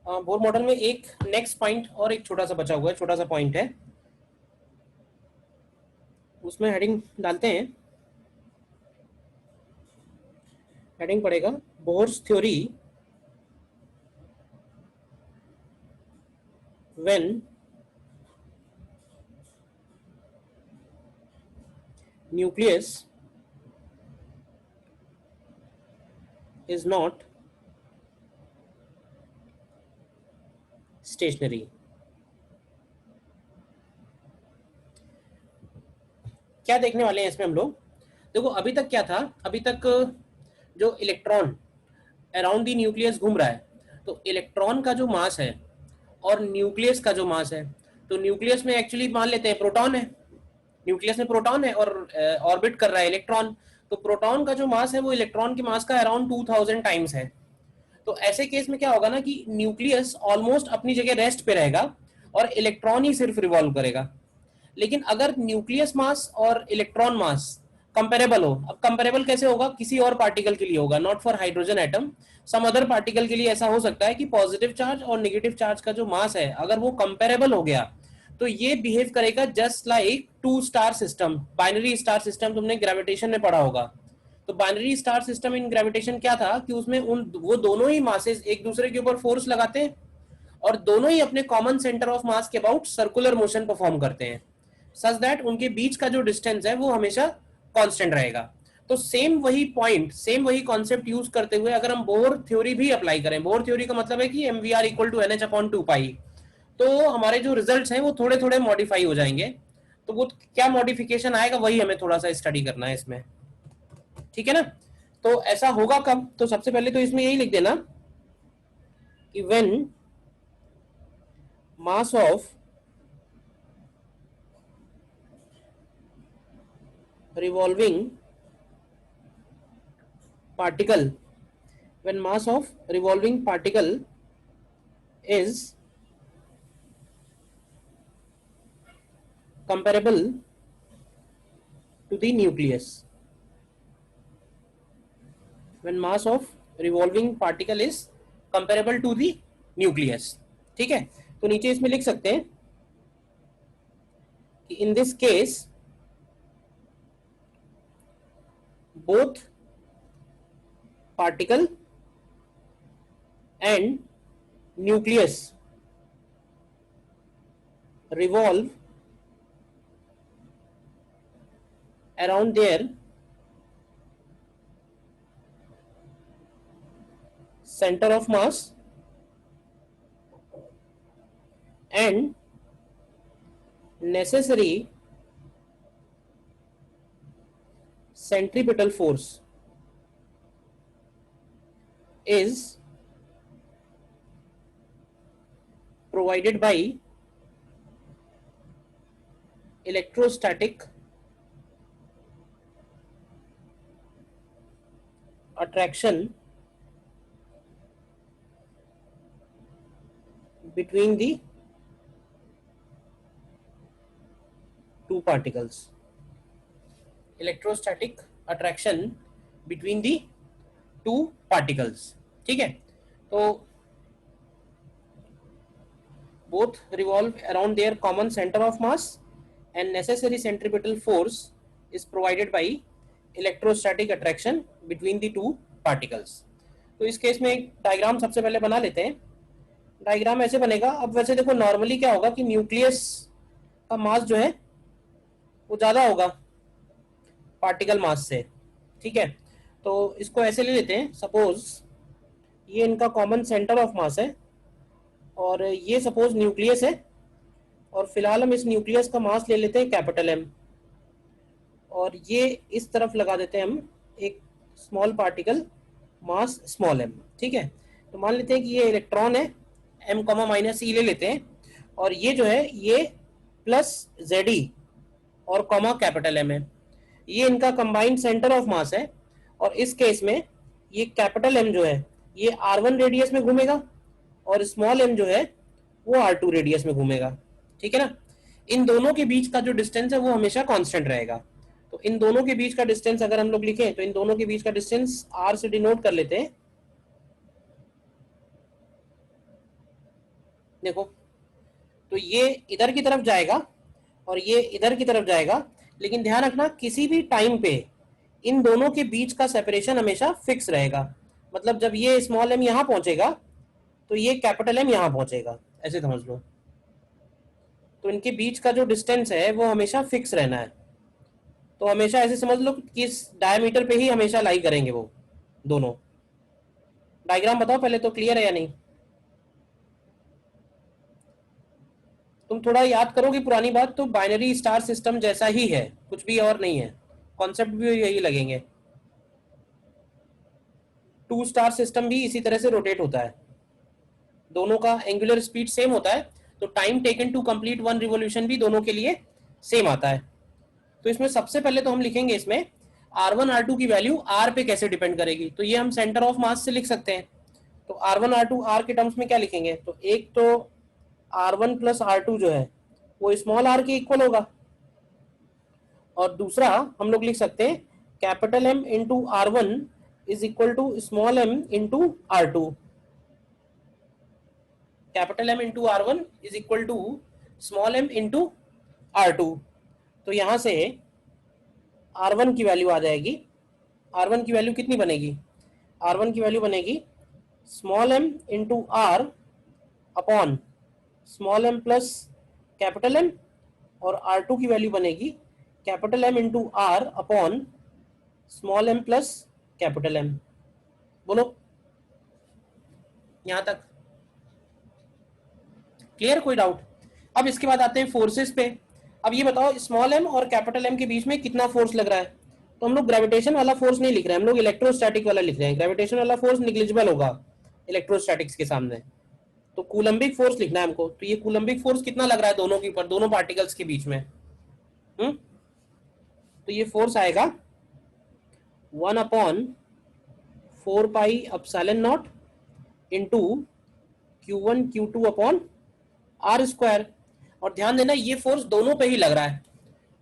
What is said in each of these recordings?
Bohr model में एक next point और एक छोटा सा बचा हुआ है, छोटा सा पॉइंट है, उसमें हेडिंग डालते हैं। हेडिंग पड़ेगा bourse theory when nucleus is not stationary. क्या देखने वाले हैं इसमें हम लोग? देखो अभी तक क्या था, अभी तक जो इलेक्ट्रॉन अराउंड दी न्यूक्लियस घूम रहा है, तो इलेक्ट्रॉन का जो मास है और न्यूक्लियस का जो मास है, तो न्यूक्लियस में एक्चुअली मान लेते हैं प्रोटॉन है, न्यूक्लियस में प्रोटॉन है और ऑर्बिट कर रहा है इलेक्ट्रॉन। तो प्रोटॉन का जो मास है वो इलेक्ट्रॉन के मास का अराउंड 2000 टाइम्स है। तो ऐसे केस में क्या होगा ना कि न्यूक्लियस ऑलमोस्ट अपनी जगह रेस्ट पे रहेगा और इलेक्ट्रॉन ही सिर्फ रिवॉल्व करेगा। लेकिन अगर न्यूक्लियस मास और इलेक्ट्रॉन मास कंपेरेबल हो, अब कंपेरेबल कैसे होगा? किसी और पार्टिकल के लिए होगा, not for hydrogen atom, some other particle के लिए ऐसा हो सकता है कि पॉजिटिव चार्ज और नेगेटिव चार्ज का जो मास है अगर वो कंपेरेबल हो गया तो ये बिहेव करेगा just like two star system, binary star system, तुमने ग्रेविटेशन में पढ़ा होगा। तो binary star system in gravitation क्या था कि उसमें उन वो दोनों ही मासेस एक दूसरे के ऊपर फोर्स लगाते हैं और दोनों ही अपने कॉमन सेंटर ऑफ मास के अबाउट सर्कुलर मोशन परफॉर्म करते हैं, सच दैट उनके बीच का जो डिस्टेंस है वो हमेशा कांस्टेंट रहेगा। तो सेम वही पॉइंट, सेम वही कॉन्सेप्ट यूज करते हुए अगर हम बोर थ्योरी भी अप्लाई करें, बोर थ्योरी का मतलब है कि M V R equal to N H upon two pi, तो हमारे जो रिजल्ट्स हैं वो थोड़े थोड़े मॉडिफाई हो जाएंगे। तो वो क्या मॉडिफिकेशन आएगा वही हमें थोड़ा सा स्टडी करना है इसमें, ठीक है ना? तो ऐसा होगा कब? तो सबसे पहले तो इसमें यही लिख देना कि when mass of revolving particle, when mass of revolving particle is comparable to the nucleus, when mass of revolving particle is comparable to the nucleus, ठीक है? तो नीचे इसमें लिख सकते हैं कि in this case both particle and nucleus revolve around their center of mass and necessary centripetal force is provided by electrostatic attraction between the two particles, electrostatic attraction between the two particles, ठीक है? तो both revolve around their common center of mass and necessary centripetal force is provided by electrostatic attraction between the two particles। तो इस case में एक diagram सबसे पहले बना लेते हैं। डायग्राम ऐसे बनेगा। अब वैसे देखो नॉर्मली क्या होगा कि न्यूक्लियस का मास जो है वो ज्यादा होगा पार्टिकल मास से, ठीक है? तो इसको ऐसे ले लेते हैं, सपोज ये इनका कॉमन सेंटर ऑफ मास है और ये सपोज न्यूक्लियस है और फिलहाल हम इस न्यूक्लियस का मास ले लेते हैं कैपिटल एम और ये इस तरफ लगा देते हैं हम एक small particle mass small M, ठीक है? तो मान लेते हैं कि ये इलेक्ट्रॉन है, एम कॉमा माइनस ई ले लेते हैं और ये जो है ये प्लस जेड ई और कॉमा कैपिटल एम है, ये इनका कंबाइंड सेंटर ऑफ मास है। और इस केस में ये कैपिटल एम जो है ये r1 रेडियस में घूमेगा और स्मॉल एम जो है वो r2 रेडियस में घूमेगा, ठीक है ना? इन दोनों के बीच का जो डिस्टेंस है वो हमेशा कांस्टेंट रहेगा। तो इन दोनों के बीच का डिस्टेंस अगर हम लोग लिखें तो इन दोनों के बीच का डिस्टेंस r से डिनोट कर लेते हैं। देखो, तो ये इधर की तरफ जाएगा और ये इधर की तरफ जाएगा, लेकिन ध्यान रखना किसी भी टाइम पे इन दोनों के बीच का सेपरेशन हमेशा फिक्स रहेगा। मतलब जब ये स्मॉल एम यहाँ पहुंचेगा तो ये कैपिटल एम यहाँ पहुंचेगा, ऐसे समझ लो। तो इनके बीच का जो डिस्टेंस है वो हमेशा फिक्स रहना है। तो हमेशा ऐसे समझ लो कि इस डायमीटर पे ही हमेशा लाई करेंगे वो दोनों। डायग्राम बताओ पहले, तो क्लियर है या नहीं? तुम थोड़ा याद करोगे पुरानी बात तो बाइनरी स्टार सिस्टम जैसा ही है, कुछ भी और नहीं है, कॉन्सेप्ट भी यही लगेंगे। टू स्टार सिस्टम भी इसी तरह से रोटेट होता है, दोनों का एंगुलर स्पीड सेम होता है, तो time taken to complete one revolution भी दोनों के लिए सेम आता है। तो इसमें सबसे पहले तो हम लिखेंगे इसमें R1 R2 की वैल्यू R पे कैसे डिपेंड करेगी, तो ये हम सेंटर ऑफ मास से लिख सकते हैं। तो R1 R2 R के टर्म्स में क्या लिखेंगे, तो एक तो R1 प्लस R2 जो है वो स्मॉल r के इक्वल होगा, और दूसरा हम लोग लिख सकते हैं capital M into R1 is equal to small m into R2। Capital M into R1 is equal to small m into R2। तो यहां से R1 की वैल्यू आ जाएगी, R1 की वैल्यू कितनी बनेगी, R1 की वैल्यू बनेगी small m into R upon small m plus capital M, और R2 की वैल्यू बनेगी capital M into R upon small m plus capital M। बोलो यहां तक क्लियर, कोई डाउट? अब इसके बाद आते हैं फोर्सेस पे। अब ये बताओ स्मॉल m और कैपिटल M के बीच में कितना फोर्स लग रहा है, तो हम लोग ग्रेविटेशन वाला फोर्स नहीं लिख रहे हैं, हम लोग इलेक्ट्रोस्टैटिक वाला लिख रहे हैं। ग्रेविटेशन वाला फोर्स निग्लिजिबल होगा इलेक्ट्रोस्टैटिक्स के सामने, तो कूलम्बिक फोर्स लिखना है हमको। तो ये कूलम्बिक फोर्स कितना लग रहा है दोनों के ऊपर, दोनों पार्टिकल्स के बीच में? तो ये फोर्स आएगा 1/4πε0 into Q1 Q2 upon are square. और ध्यान देना ये फोर्स दोनों पे ही लग रहा है,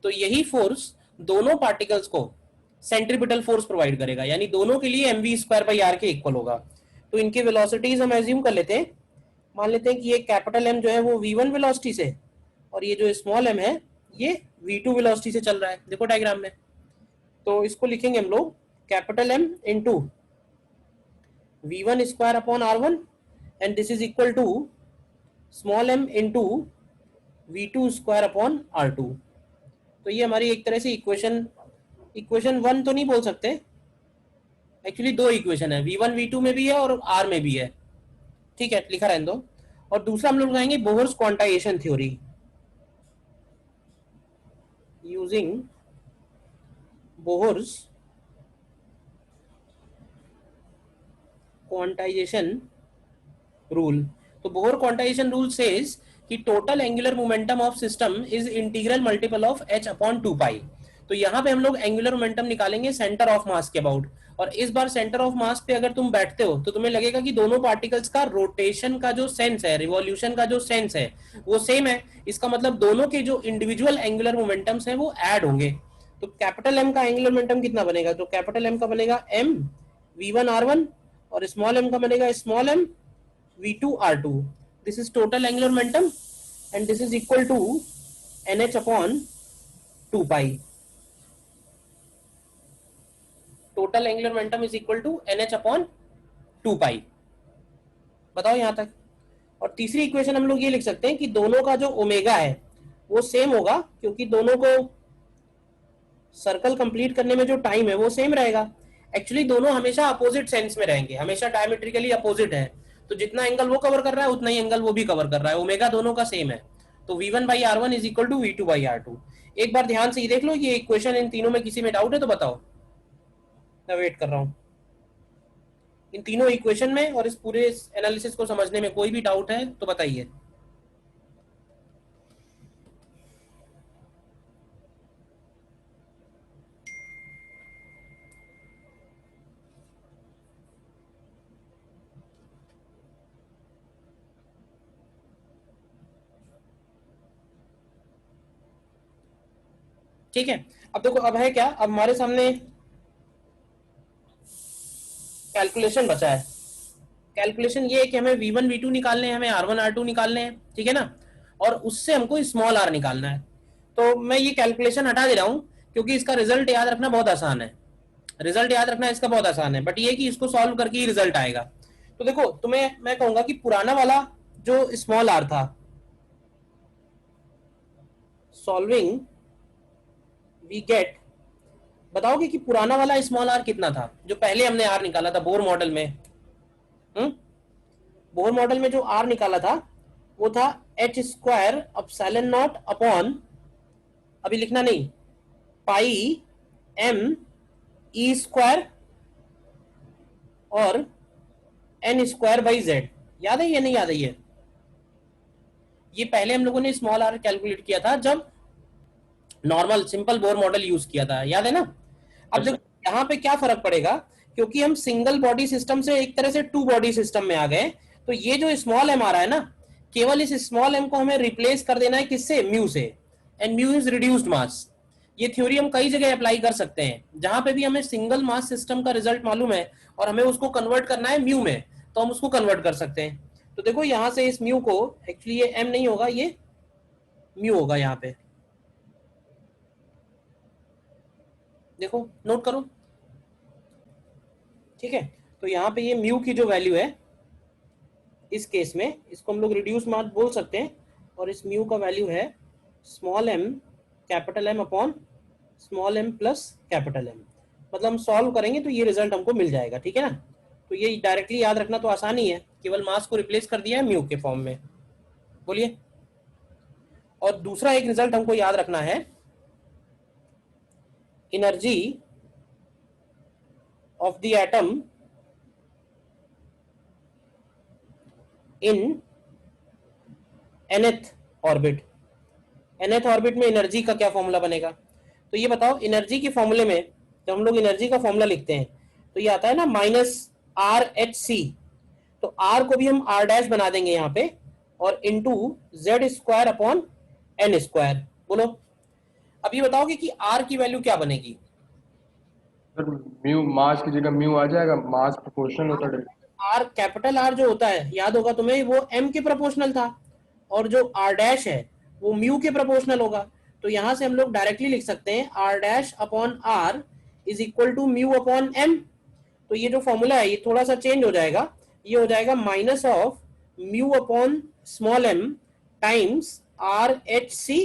तो यही फोर्स दोनों पार्टिकल्स को सेंट्रीपिटल फोर्स प्रोवाइड करेगा, यानी दोनों के लिए mv²/r के इक्वल होगा। तो इनके वेलोसिटीज हम एज्यूम कर लेते हैं, मान लेते हैं कि ये कैपिटल M जो है वो v1 वेलोसिटी से, और ये जो स्मॉल m है ये v2 वेलोसिटी से चल रहा है, देखो डायग्राम में। तो इसको लिखेंगे हम लोग capital M into v1² upon r1 and this is equal to small m into v2² upon r2। तो ये हमारी एक तरह से इक्वेशन 1 तो नहीं बोल सकते, एक्चुअली दो इक्वेशन है, v1 v2 में भी है और r में भी है, ठीक है, लिखा रहने दो। और दूसरा हम लोग लगाएंगे Bohr's quantization theory, using Bohr's quantization rule. तो बोहर क्वांटाइजेशन रूल सेज कि total angular momentum of system is integral multiple of h upon 2π। तो यहाँ पे हम लोग एंगुलर मोमेंटम निकालेंगे सेंटर ऑफ मास के अबाउट, और इस बार सेंटर ऑफ मास पे अगर तुम बैठते हो तो तुम्हें लगेगा कि दोनों पार्टिकल्स का रोटेशन का जो सेंस है, रिवॉल्यूशन का जो सेंस है वो सेम है। इसका मतलब दोनों के जो इंडिविजुअल एंगुलर मोमेंटम्स हैं वो ऐड होंगे। तो कैपिटल M का एंगुलर मोमेंटम कितना बनेगा, तो कैपिटल M का बनेगा m v1 r1, और स्मॉल m का बनेगा small m v2 r2। this is total angular momentum and this is equal to nh upon 2π। total angular momentum is equal to nh upon 2π। बताओ यहां तक। और तीसरी इक्वेशन हम लोग ये लिख सकते हैं कि दोनों का जो ओमेगा है वो सेम होगा, क्योंकि दोनों को सर्कल कंप्लीट करने में जो टाइम है वो सेम रहेगा। एक्चुअली दोनों हमेशा अपोजिट सेंस में रहेंगे, हमेशा डायमेट्रिकली अपोजिट है, तो जितना एंगल वो कवर कर रहा है उतना ही एंगल वो भी कवर कर रहा है, ओमेगा दोनों का सेम है। तो v1/r1 is equal to v2/r2। एक बार ध्यान से ये देख लो, ये इक्वेशन इन तीनों में किसी में डाउट है तो बताओ, मैं वेट कर रहा हूँ। इन तीनों इक्वेशन में और इस पूरे एनालिसिस को समझने में कोई भी डाउट है तो बताइए। ठीक है, अब देखो अब है क्या, अब हमारे सामने कैलकुलेशन बचा है। कैलकुलेशन ये है कि हमें V1 V2 निकालने हैं, हमें R1 R2 निकालने हैं, ठीक है ना, और उससे हमको स्मॉल r निकालना है। तो मैं ये कैलकुलेशन हटा दे रहा हूं क्योंकि इसका रिजल्ट याद रखना बहुत आसान है, रिजल्ट याद रखना इसका बहुत आसान है, बट ये कि इसको सॉल्व करके ही रिजल्ट आएगा। तो देखो तुम्हें मैं कहूंगा कि पुराना वाला जो स्मॉल r था, सॉल्विंग वी गेट, बताओगे कि पुराना वाला स्मॉल r कितना था जो पहले हमने r निकाला था बोर मॉडल में। बोर मॉडल में जो r निकाला था वो था h square epsilon not upon, अभी लिखना नहीं, पाई m e स्क्वायर और n स्क्वायर बाई z। याद है ये नहीं याद है ये पहले हम लोगों ने स्मॉल r कैलकुलेट किया था जब normal simple Bohr model use किया था, याद है ना। अब देखो यहाँ पे क्या फर्क पड़ेगा, क्योंकि हम सिंगल बॉडी सिस्टम से एक तरह से टू बॉडी सिस्टम में आ गए, तो ये जो स्मॉल एम आ रहा है ना, केवल इस स्मॉल एम को हमें रिप्लेस कर देना है किससे, म्यू से, एंड म्यू इज रिड्यूस्ड मास। ये थ्योरी हम कई जगह अप्लाई कर सकते हैं, जहां पे भी हमें सिंगल मास सिस्टम का रिजल्ट मालूम है और हमें उसको कन्वर्ट करना है म्यू में, तो हम उसको कन्वर्ट कर सकते हैं। तो देखो यहां से इस म्यू को, एक्चुअली ये एम नहीं होगा, ये म्यू होगा यहाँ पे, देखो नोट करो, ठीक है। तो यहाँ पे ये म्यू की जो वैल्यू है इस केस में, इसको हम लोग रिड्यूस मास बोल सकते हैं, और इस म्यू का वैल्यू है small M capital M upon small M plus capital M. मतलब हम सॉल्व करेंगे तो ये रिजल्ट हमको मिल जाएगा, ठीक है ना। तो ये डायरेक्टली याद रखना तो आसान ही है, केवल मास को रिप्लेस कर दिया है म्यू के फॉर्म में। बोलिए। और दूसरा एक रिजल्ट हमको याद रखना है, energy of the atom in nth orbit. nth orbit में एनर्जी का क्या फॉर्मूला बनेगा, तो ये बताओ। एनर्जी के फॉर्मूले में जब हम लोग एनर्जी का फॉर्मूला लिखते हैं तो ये आता है ना -RHC, तो R को भी हम R डैश बना देंगे यहाँ पे, और into Z square upon N square. बोलो अब ये बताओगे कि R की वैल्यू क्या बनेगी। सर म्यू मास की जगह म्यू आ जाएगा, मास प्रोपोर्शनल होता है। R कैपिटल R जो होता है, याद होगा तुम्हें, वो M के प्रोपोर्शनल था, और जो R डैश है वो म्यू के प्रोपोर्शनल होगा। तो यहां से हम लोग डायरेक्टली लिख सकते हैं R dash upon R is equal to mu upon M। तो ये जो फॉर्मूला है ये थोड़ा सा चेंज हो जाएगा, ये हो जाएगा minus of mu upon small M times RHC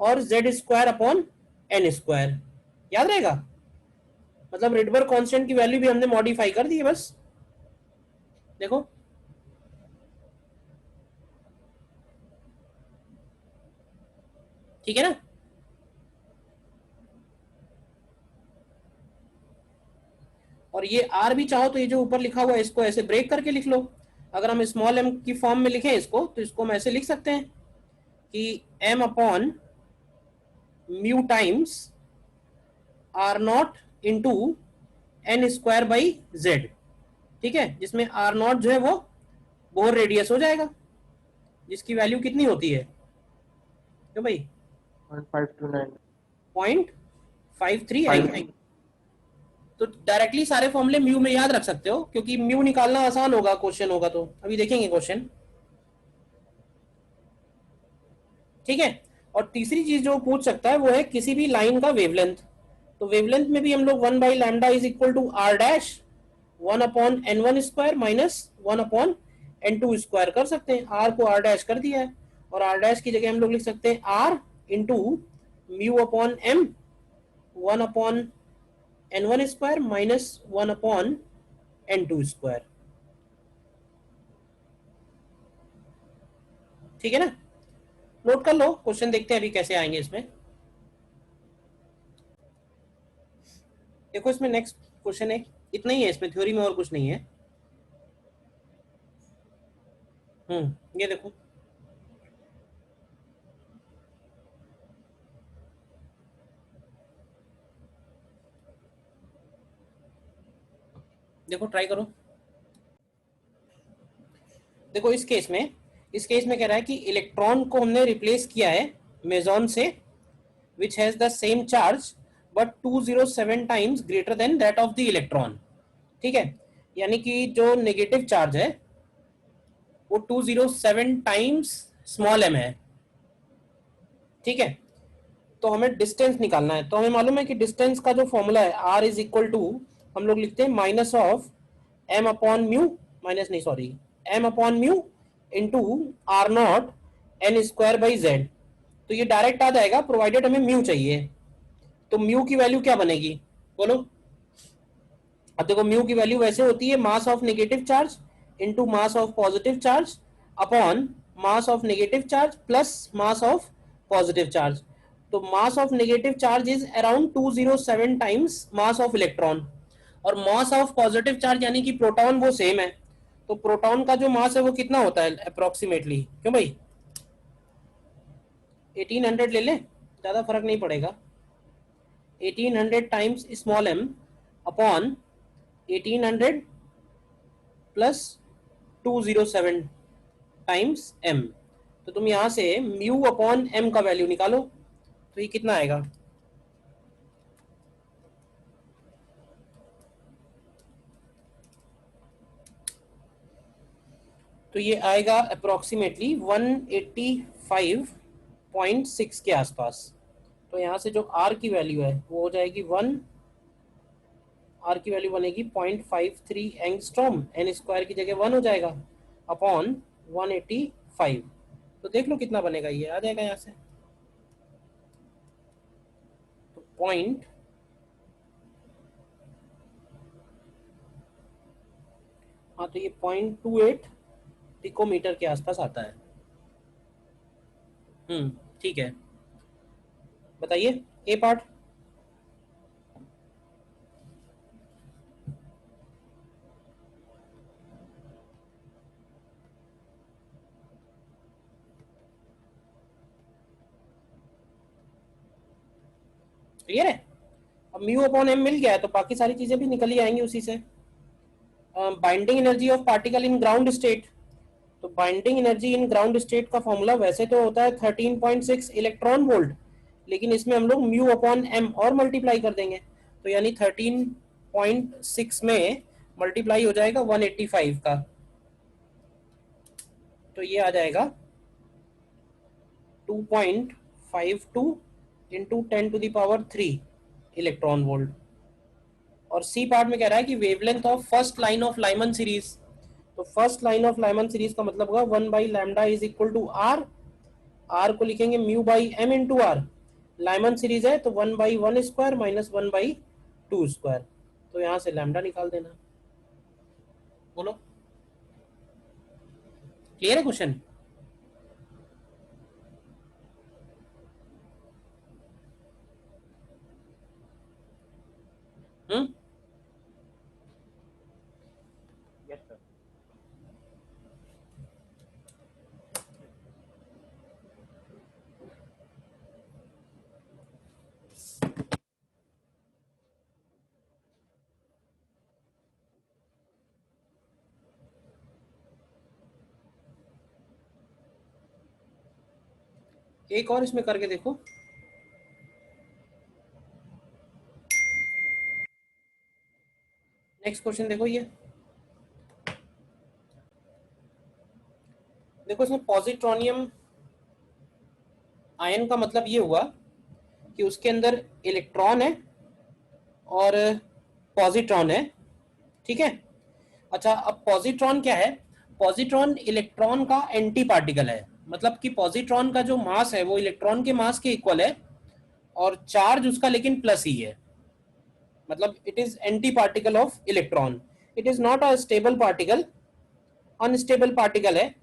और Z square upon N square. याद रहेगा, मतलब रिडबर्ग कांस्टेंट की वैल्यू भी हमने मॉडिफाई कर दी है बस। देखो ठीक है ना। और ये आर भी चाहो तो ये जो ऊपर लिखा हुआ है इसको ऐसे ब्रेक करके लिख लो। अगर हम स्मॉल एम की फॉर्म में लिखें इसको, तो इसको हम ऐसे लिख सकते हैं कि M upon mu times R naught into N square by Z, ठीक है, जिसमें आर नॉट जो है वो बोर रेडियस हो जाएगा, जिसकी वैल्यू कितनी होती है क्यों भाई, 0.539 आई थिंक। तो डायरेक्टली सारे फॉर्मूले म्यू में याद रख सकते हो, क्योंकि म्यू निकालना आसान होगा, क्वेश्चन होगा तो अभी देखेंगे क्वेश्चन, ठीक है। और तीसरी चीज जो पूछ सकता है वो है किसी भी लाइन का वेवलेंथ। तो वेवलेंथ में भी हम लोग 1 by lambda is equal to R dash 1 upon n1 square minus 1 upon n2 square कर सकते हैं। आर को आर डैश कर दिया है, और आर डैश की जगह हम लोग लिख सकते हैं R into mu upon M 1 upon n1 square minus 1 upon n2 square, ठीक है ना। नोट कर लो, क्वेश्चन देखते हैं अभी कैसे आएंगे इसमें। देखो इसमें नेक्स्ट क्वेश्चन है, इतना ही है इसमें, थ्योरी में और कुछ नहीं है। ये देखो, देखो ट्राई करो। देखो इस केस में कह रहा है कि इलेक्ट्रॉन को हमने रिप्लेस किया है मेजॉन से, which has the same charge but 207 times greater than that of the electron, ठीक है। यानी कि जो नेगेटिव चार्ज है वो 207 टाइम्स स्मॉल m है, ठीक है। तो हमें डिस्टेंस निकालना है, तो हमें मालूम है कि डिस्टेंस का जो फॉर्मूला है r इज इक्वल टू, हम लोग लिखते हैं minus of m upon mu, minus नहीं sorry, m upon mu into R naught N square by Z. तो ये डायरेक्ट आ जाएगा प्रोवाइडेड हमें म्यू चाहिए। तो म्यू की वैल्यू क्या बनेगी बोलो। अब देखो म्यू की वैल्यू वैसे होती है mass of negative charge into mass of positive charge upon mass of negative charge plus mass of positive charge. तो mass of negative charge is around 207 times mass of electron, और mass of positive charge यानी कि proton वो same है। तो proton का जो मास है वो कितना होता है अप्रोक्सीमेटली, क्यों भाई 1800 ले ले, ज्यादा फर्क नहीं पड़ेगा। 1800 times small m upon 1800 plus 207 times m। तो तुम यहां से म्यू अपॉन m का वैल्यू निकालो, तो ये कितना आएगा। तो ये आएगा अप्रोक्सीमेटली 185.6 के आसपास। तो यहाँ से जो r की वैल्यू है वो हो जाएगी 1, r की वैल्यू बनेगी 0.53 एंगस्ट्रॉम, एन स्क्वायर की जगह 1 हो जाएगा अपॉन 185। तो देख लो कितना बनेगा, ये आ जाएगा यहाँ से। तो पॉइंट, हाँ तो ये 0.28 पिकोमीटर के आसपास आता है। ठीक है, बताइए ए पार्ट। क्लियर है। अब म्यू अपॉन एम मिल गया है तो बाकी सारी चीजें भी निकल ही आएंगी उसी से। Binding energy of particle in ground state, तो binding energy in ground state का फॉर्मूला वैसे तो होता है 13.6 इलेक्ट्रॉन वोल्ट, लेकिन इसमें हम लोग म्यू अपॉन एम और मल्टीप्लाई कर देंगे, तो यानी 13.6 में मल्टीप्लाई हो जाएगा 185 का, तो ये आ जाएगा 2.52 इंटू 10⁻³ इलेक्ट्रॉन वोल्ट। और सी पार्ट में कह रहा है कि wavelength of first line of Lyman series, तो first line of Lyman series का मतलब होगा 1 by lambda is equal to R, R को लिखेंगे mu by M into R, Lyman series है तो 1/1² माइनस 1/2², तो यहां से लैम्डा निकाल देना। बोलो क्लियर है क्वेश्चन। हम्म, यस सर। एक और इसमें करके देखो। नेक्स्ट क्वेश्चन देखो, ये देखो इसमें पॉजिट्रॉनियम आयन का मतलब ये हुआ कि उसके अंदर इलेक्ट्रॉन है और पॉजिट्रॉन है, ठीक है। अच्छा अब पॉजिट्रॉन क्या है, पॉजिट्रॉन इलेक्ट्रॉन का एंटी पार्टिकल है, मतलब कि पॉजिट्रॉन का जो मास है वो इलेक्ट्रॉन के मास के इक्वल है और चार्ज उसका लेकिन प्लस ही है, मतलब it is anti particle of electron. It is not a stable particle, unstable particle है,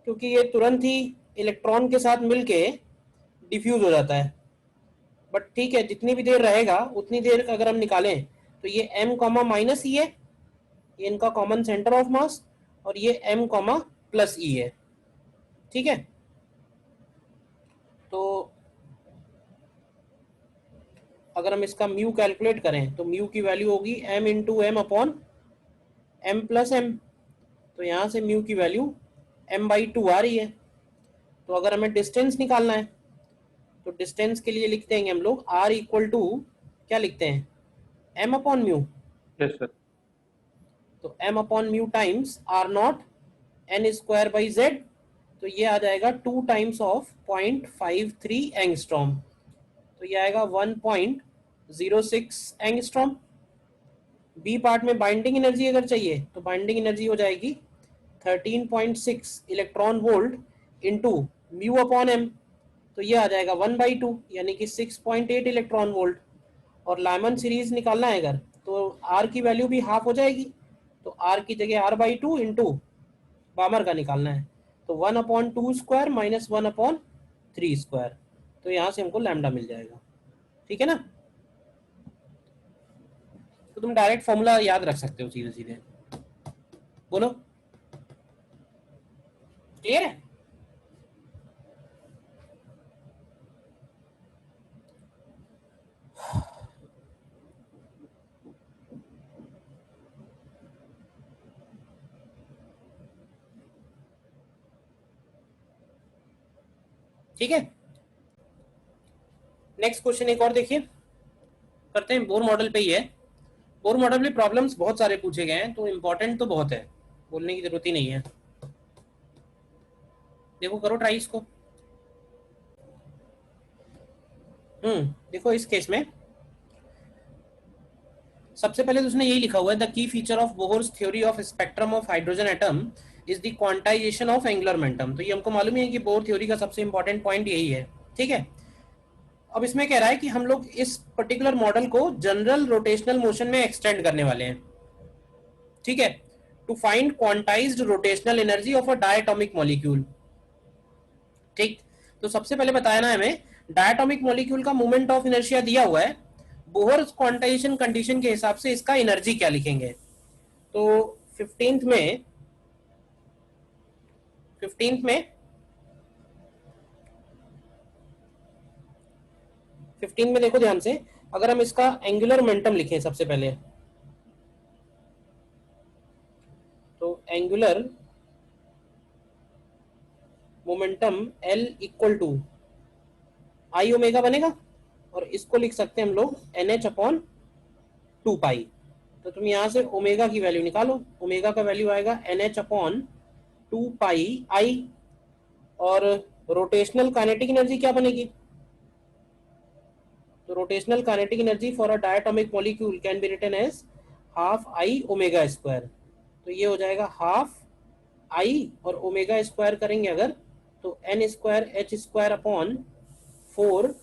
क्योंकि ये तुरंत ही इलेक्ट्रॉन के साथ मिलके डिफ्यूज हो जाता है। बट ठीक है, जितनी भी देर रहेगा उतनी देर अगर हम निकालें तो ये m कॉमा माइनस ई है, ये इनका कॉमन सेंटर ऑफ मास, और ये m कॉमा प्लस ई है, ठीक है। तो अगर हम इसका म्यू कैलकुलेट करें तो म्यू की वैल्यू होगी m into M upon m plus m, तो यहाँ से म्यू की वैल्यू m/2 आ रही है। तो अगर हमें डिस्टेंस निकालना है तो डिस्टेंस के लिए लिखते हैं हम लोग r इक्वल टू क्या लिखते हैं m upon mu. Yes sir. तो m upon mu times R naught n square by z, तो ये आ जाएगा 2 टाइम्स ऑफ 0.53 एंगस्ट्रॉम, तो ये आएगा 1.06 एंगस्ट्रॉम। बी पार्ट में बाइंडिंग एनर्जी अगर चाहिए तो बाइंडिंग एनर्जी हो जाएगी 13.6 electron volt into mu upon M, तो ये आ जाएगा 1/2 यानी कि 6.8 इलेक्ट्रॉन वोल्ट। और लाइमन सीरीज निकालना है अगर तो आर की वैल्यू भी हाफ हो जाएगी, तो आर की जगह r/2 इंटू बामर का निकालना है, तो 1/2 स्क्वायर माइनस 1/3 स्क्वायर, तो यहाँ से हमको लैम्डा मिल जाएगा। ठीक है ना, तो तुम डायरेक्ट फॉर्मूला याद रख सकते हो सीधे सीधे। बोलो क्लियर है? ठीक है, नेक्स्ट क्वेश्चन एक और देखिए, करते हैं बोर मॉडल पे ही है। बोर मॉडल में प्रॉब्लम्स बहुत सारे पूछे गए हैं, तो इंपॉर्टेंट तो बहुत है, बोलने की जरूरत ही नहीं है। देखो करो ट्राई इसको। देखो इस केस में सबसे पहले तो उसने यही लिखा हुआ है, the key feature of Bohr's theory of spectrum of hydrogen atom is the quantization of angular momentum. तो ये हमको मालूम है कि बोर थ्योरी का सबसे इंपॉर्टेंट पॉइंट यही है। ठीक है, अब इसमें कह रहा है कि हम लोग इस पर्टिकुलर मॉडल को जनरल रोटेशनल मोशन में एक्सटेंड करने वाले हैं। ठीक है, to find quantised rotational energy of a diatomic molecule. ठीक, तो सबसे पहले बताया ना हमें डायटोमिक मॉलिक्यूल का मोमेंट ऑफ इनर्शिया दिया हुआ है, बोहर क्वांटाइजेशन कंडीशन के हिसाब से इसका एनर्जी क्या लिखेंगे। तो 15th में 15 में देखो ध्यान से, अगर हम इसका एंगुलर मोमेंटम लिखें सबसे पहले, तो angular momentum L equal to I omega बनेगा, और इसको लिख सकते हैं हम लोग NH अपॉन 2 पाई। तो तुम यहां से ओमेगा की वैल्यू निकालो, ओमेगा का वैल्यू आएगा NH अपॉन 2 पाई आई। और रोटेशनल काइनेटिक एनर्जी क्या बनेगी, तो rotational kinetic energy for a diatomic molecule can be written as half I omega square. तो ये हो जाएगा हाफ आई और ओमेगा स्क्वायर करेंगे अगर, तो n square h square upon 4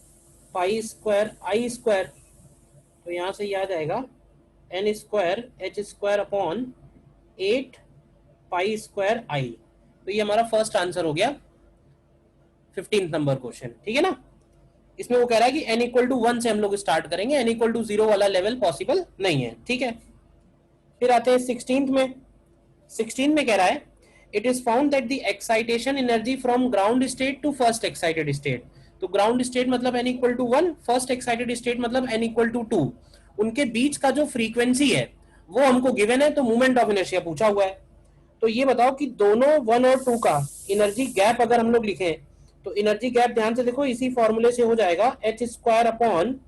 pi square I square, तो यहाँ से याद आएगा n square h square upon 8 pi square I. तो ये हमारा फर्स्ट आंसर हो गया 15th नंबर क्वेश्चन। ठीक है ना, इसमें वो कह रहा है कि n इक्वल टू 1 से हम लोग स्टार्ट करेंगे, n इक्वल टू 0 वाला लेवल पॉसिबल नहीं है। ठीक है, फिर आते हैं 16th में। 16 में कह रहा है it is found that the excitation energy from ground state to first excited state. तो ग्राउंड स्टेट मतलब n equal to 1, first excited state मतलब n इक्वल टू 2, उनके बीच का जो फ्रीक्वेंसी है वो हमको गिवन है, तो मूवमेंट ऑफ इनर्शिया पूछा हुआ है। तो ये बताओ कि दोनों 1 और 2 का एनर्जी गैप अगर हम लोग लिखें, तो एनर्जी गैप ध्यान से देखो इसी फॉर्मूले से हो जाएगा h square upon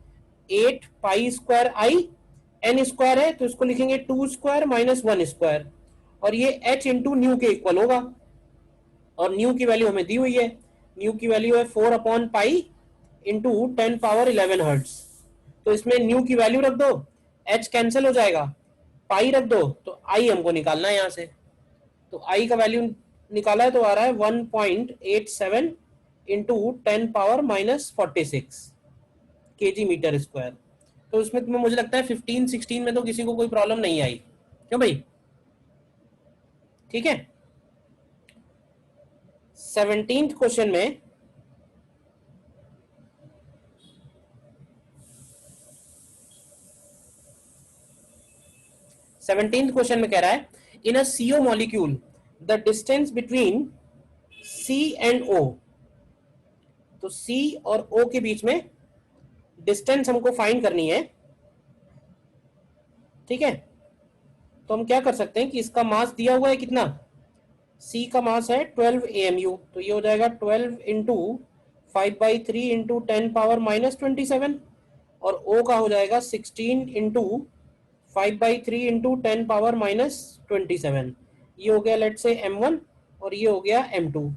8 pi square I, n square है तो इसको लिखेंगे 2 स्क्वायर माइनस 1 स्क्वायर, और ये h इंटू न्यू के इक्वल होगा, और न्यू की वैल्यू हमें दी हुई है, न्यू की वैल्यू है 4 upon pi into 10 power 11 hertz. तो इसमें न्यू की वैल्यू रख दो, h कैंसिल हो जाएगा, पाई रख दो, तो आई हमको निकालना है यहाँ से। तो आई का वैल्यू निकाला है तो आ रहा है 1.87 into 10 power minus 46 kg metre square. तो उसमें तुम्हें मुझे लगता है 15-16 में तो किसी को कोई प्रॉब्लम नहीं आई, क्यों भाई? ठीक है, 17th क्वेश्चन में कह रहा है इन अ CO molecule the distance between C and O। तो C और O के बीच में डिस्टेंस हमको फाइंड करनी है। ठीक है, तो हम क्या कर सकते हैं कि इसका मास दिया हुआ है कितना, C का मास है 12 AMU, तो ये हो जाएगा 12 इंटू 5/3 इंटू 10 पावर माइनस 27, और O का हो जाएगा 16 इंटू 5/3 इंटू 10⁻⁻27, ये हो गया लेट से m1 और ये हो गया m2।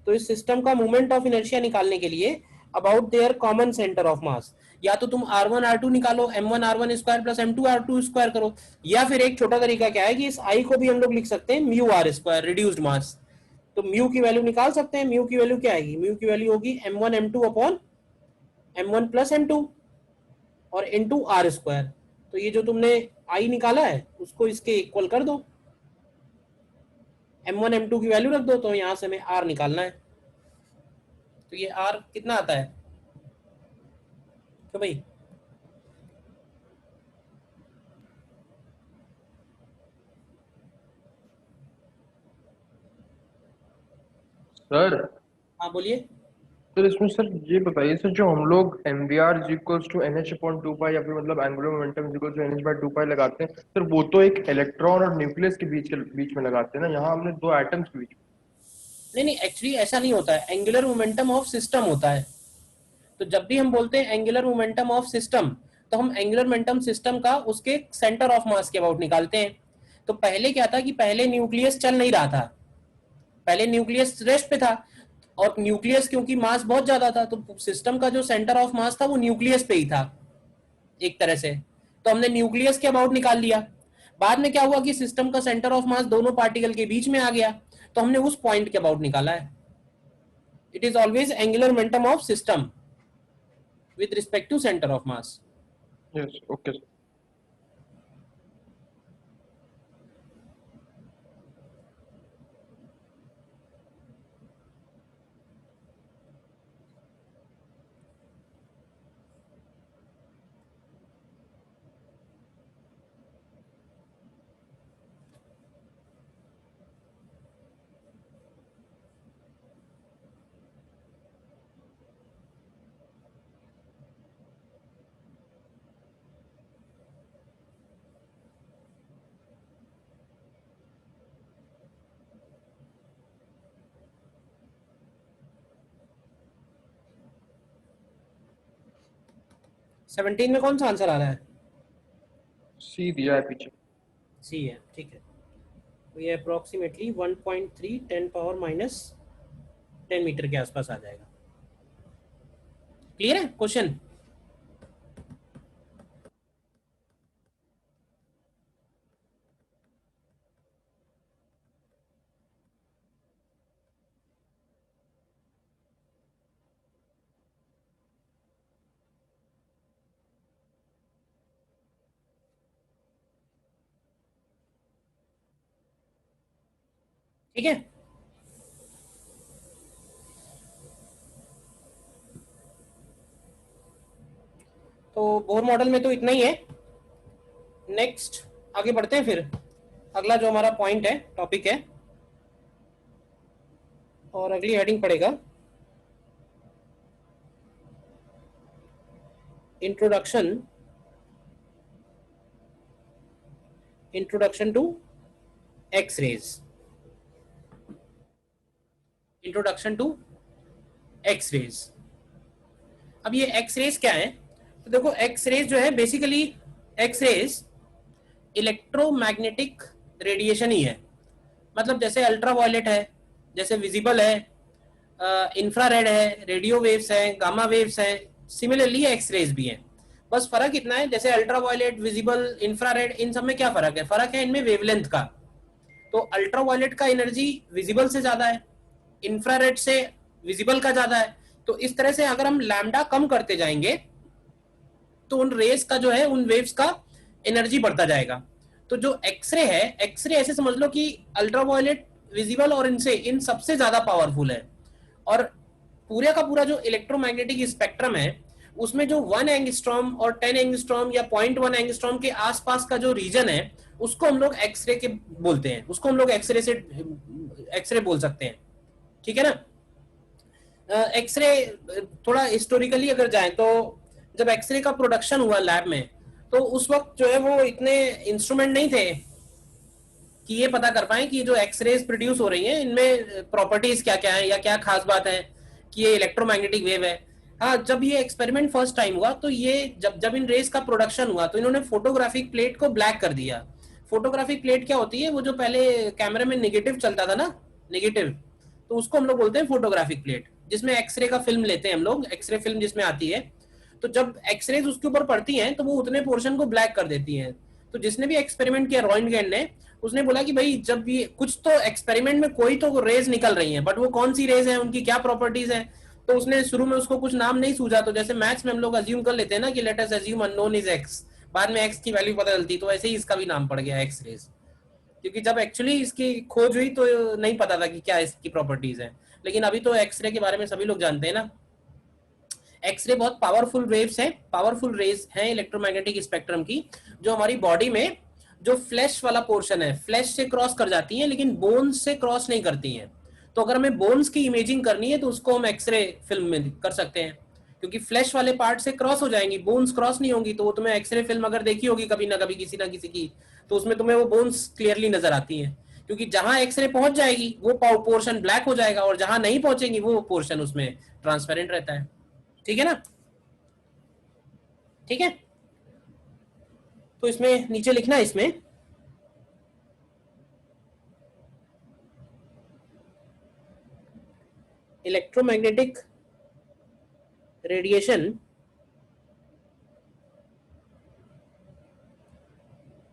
तो इस सिस्टम का मोमेंट ऑफ इनर्शिया निकालने के लिए about their common centre of मास, या तो तुम r1 r2 निकालो, m1 r1 square plus m2 r2 square करो, या फिर एक छोटा तरीका क्या है कि इस i को भी हम लोग लिख सकते हैं म्यू r स्क्वायर, रिड्यूस्ड मास। तो म्यू की वैल्यू निकाल सकते हैं। म्यू की वैल्यू क्या आएगी? म्यू की वैल्यू होगी m1 m2 upon m1 plus m2 और इनटू आर स्क्वायर। तो ये जो तुमने आई निकाला है उसको इसके इक्वल कर दो, m1 m2 की वैल्यू रख दो, तो यहां से हमें r निकालना है। तो ये r कितना आता है तो भाई? सर हाँ बोलिए। सर इसमें सर ये बताइए सर, जो हम लोग mvr is equals to nh upon 2 pi या फिर मतलब angular momentum is equal to nh by 2 pi लगाते हैं सर, वो तो एक इलेक्ट्रॉन और न्यूक्लियस के बीच में लगाते हैं ना, यहाँ हमने दो एटम्स के बीच में। नहीं नहीं, एक्चुअली ऐसा नहीं होता है, एंगुलर मोमेंटम ऑफ सिस्टम होता है। तो जब भी हम बोलते हैं एंगुलर मोमेंटम ऑफ सिस्टम, तो हम एंगुलर मोमेंटम सिस्टम का उसके सेंटर ऑफ मास के अबाउट निकालते हैं। तो पहले क्या था कि पहले न्यूक्लियस चल नहीं रहा था, पहले न्यूक्लियस रेस्ट पे था, और न्यूक्लियस क्योंकि मास बहुत ज्यादा था तो सिस्टम का जो सेंटर ऑफ मास था वो न्यूक्लियस पे ही था एक तरह से। तो हमने न्यूक्लियस के अबाउट निकाल लिया। बाद में क्या हुआ कि सिस्टम का सेंटर ऑफ मास दोनों पार्टिकल के बीच में आ गया, तो हमने उस पॉइंट के अबाउट निकाला है। It is always angular momentum of system with respect to center of mass. Yes okay sir. Seventeen में कौन सा आंसर आ रहा है? सी दिया है पीछे। सी है, ठीक है। तो ये अप्रोक्सीमेटली 1.3 10⁻⁻10 मीटर के आसपास आ जाएगा। क्लियर है क्वेश्चन? ठीक है। तो बोर मॉडल में तो इतना ही है। नेक्स्ट आगे बढ़ते हैं फिर। अगला जो हमारा पॉइंट है, टॉपिक है, और अगली हेडिंग पड़ेगा introduction to X-rays. Introduction to X-rays. अब ये एक्स-रेज क्या है? तो देखो एक्स-रेज जो है बेसिकली एक्स-रेज इलेक्ट्रोमैग्नेटिक रेडिएशन ही है। मतलब जैसे अल्ट्रावायलेट है, जैसे विजिबल है, इंफ्रारेड है, रेडियो वेव्स हैं, गामा वेव्स हैं, सिमिलरली एक्स-रेज भी हैं। बस फर्क इतना है, जैसे अल्ट्रावायलेट, विजिबल, इंफ्रारेड, इन सब में क्या फर्क है? फर्क है इनमें वेवलेंथ का। तो अल्ट्रावायलेट का एनर्जी विजिबल से ज्यादा है, इंफ्रारेड से विजिबल का ज्यादा है। तो इस तरह से अगर हम लैम्डा कम करते जाएंगे तो उन रेस का जो है, उन वेव्स का एनर्जी बढ़ता जाएगा। तो जो एक्सरे है, एक्सरे ऐसे समझ लो कि अल्ट्रावायलेट, विजिबल और इनसे इन सबसे ज्यादा पावरफुल है। और पूरे का पूरा जो इलेक्ट्रोमैग्नेटिक स्पेक्ट्रम है उसमें जो 1 एंगस्ट्रॉम और 10 एंगस्ट्रॉम या 0.1 एंगस्ट्रॉम के आसपास का जो रीजन है उसको हम लोग एक्सरे के बोलते हैं, उसको हम लोग एक्सरे बोल सकते हैं। ठीक है ना? एक्सरे थोड़ा हिस्टोरिकली अगर जाए तो जब एक्सरे का प्रोडक्शन हुआ लैब में, तो उस वक्त जो है वो इतने इंस्ट्रूमेंट नहीं थे कि ये पता कर पाए कि जो एक्सरेज प्रोड्यूस हो रही हैं इनमें प्रॉपर्टीज क्या क्या है या क्या खास बात है कि ये इलेक्ट्रोमैग्नेटिक वेव है। हाँ, जब ये एक्सपेरिमेंट फर्स्ट टाइम हुआ तो ये जब जब इन रेस का प्रोडक्शन हुआ तो इन्होंने फोटोग्राफिक प्लेट को ब्लैक कर दिया। फोटोग्राफिक प्लेट क्या होती है, वो जो पहले कैमरे में निगेटिव चलता था ना, निगेटिव, तो उसको हम लोग बोलते हैं फोटोग्राफिक प्लेट, जिसमें एक्सरे का फिल्म लेते हैं हम लोग, एक्सरे फिल्म जिसमें आती है। तो जब एक्सरेज उसके ऊपर पड़ती हैं तो वो उतने पोर्शन को ब्लैक कर देती हैं। तो जिसने भी एक्सपेरिमेंट किया रॉइंटगेन ने, उसने बोला कि भाई जब ये कुछ तो एक्सपेरिमेंट में कोई तो रेज निकल रही है, बट वो कौन सी रेज है, उनकी क्या प्रॉपर्टीज है। तो उसने शुरू में उसको कुछ नाम नहीं सूझा, तो जैसे मैथ्स में हम लोग अज्यूम कर लेते हैं ना कि let us assume unknown is x, बाद में एक्स की वैल्यू पता चलती, तो ऐसे ही इसका भी नाम पड़ गया एक्स रेज। क्योंकि जब एक्चुअली इसकी खोज हुई तो नहीं पता था कि क्या इसकी प्रॉपर्टीज है, लेकिन अभी तो एक्सरे के बारे में सभी लोग जानते हैं ना। एक्सरे बहुत पावरफुल वेव्स हैं, पावरफुल रेज हैं इलेक्ट्रोमैग्नेटिक स्पेक्ट्रम की, जो हमारी बॉडी में जो फ्लैश वाला पोर्शन है, फ्लैश से क्रॉस कर जाती हैं लेकिन बोन्स से क्रॉस नहीं करती हैं। तो अगर हमें बोन्स की इमेजिंग करनी है तो उसको हम एक्सरे फिल्म में कर सकते हैं, क्योंकि फ्लैश वाले पार्ट से क्रॉस हो जाएंगी, बोन्स क्रॉस नहीं होंगी। तो वो तुम्हें एक्सरे फिल्म अगर देखी होगी कभी ना कभी किसी ना किसी की, तो उसमें तुम्हें वो बोन्स क्लियरली नजर आती हैं, क्योंकि जहां एक्सरे पहुंच जाएगी वो पोर्शन ब्लैक हो जाएगा, और जहां नहीं पहुंचेंगी वो पोर्शन उसमें ट्रांसपेरेंट रहता है। ठीक है ना? ठीक है, तो इसमें नीचे लिखना है, इसमें electromagnetic radiation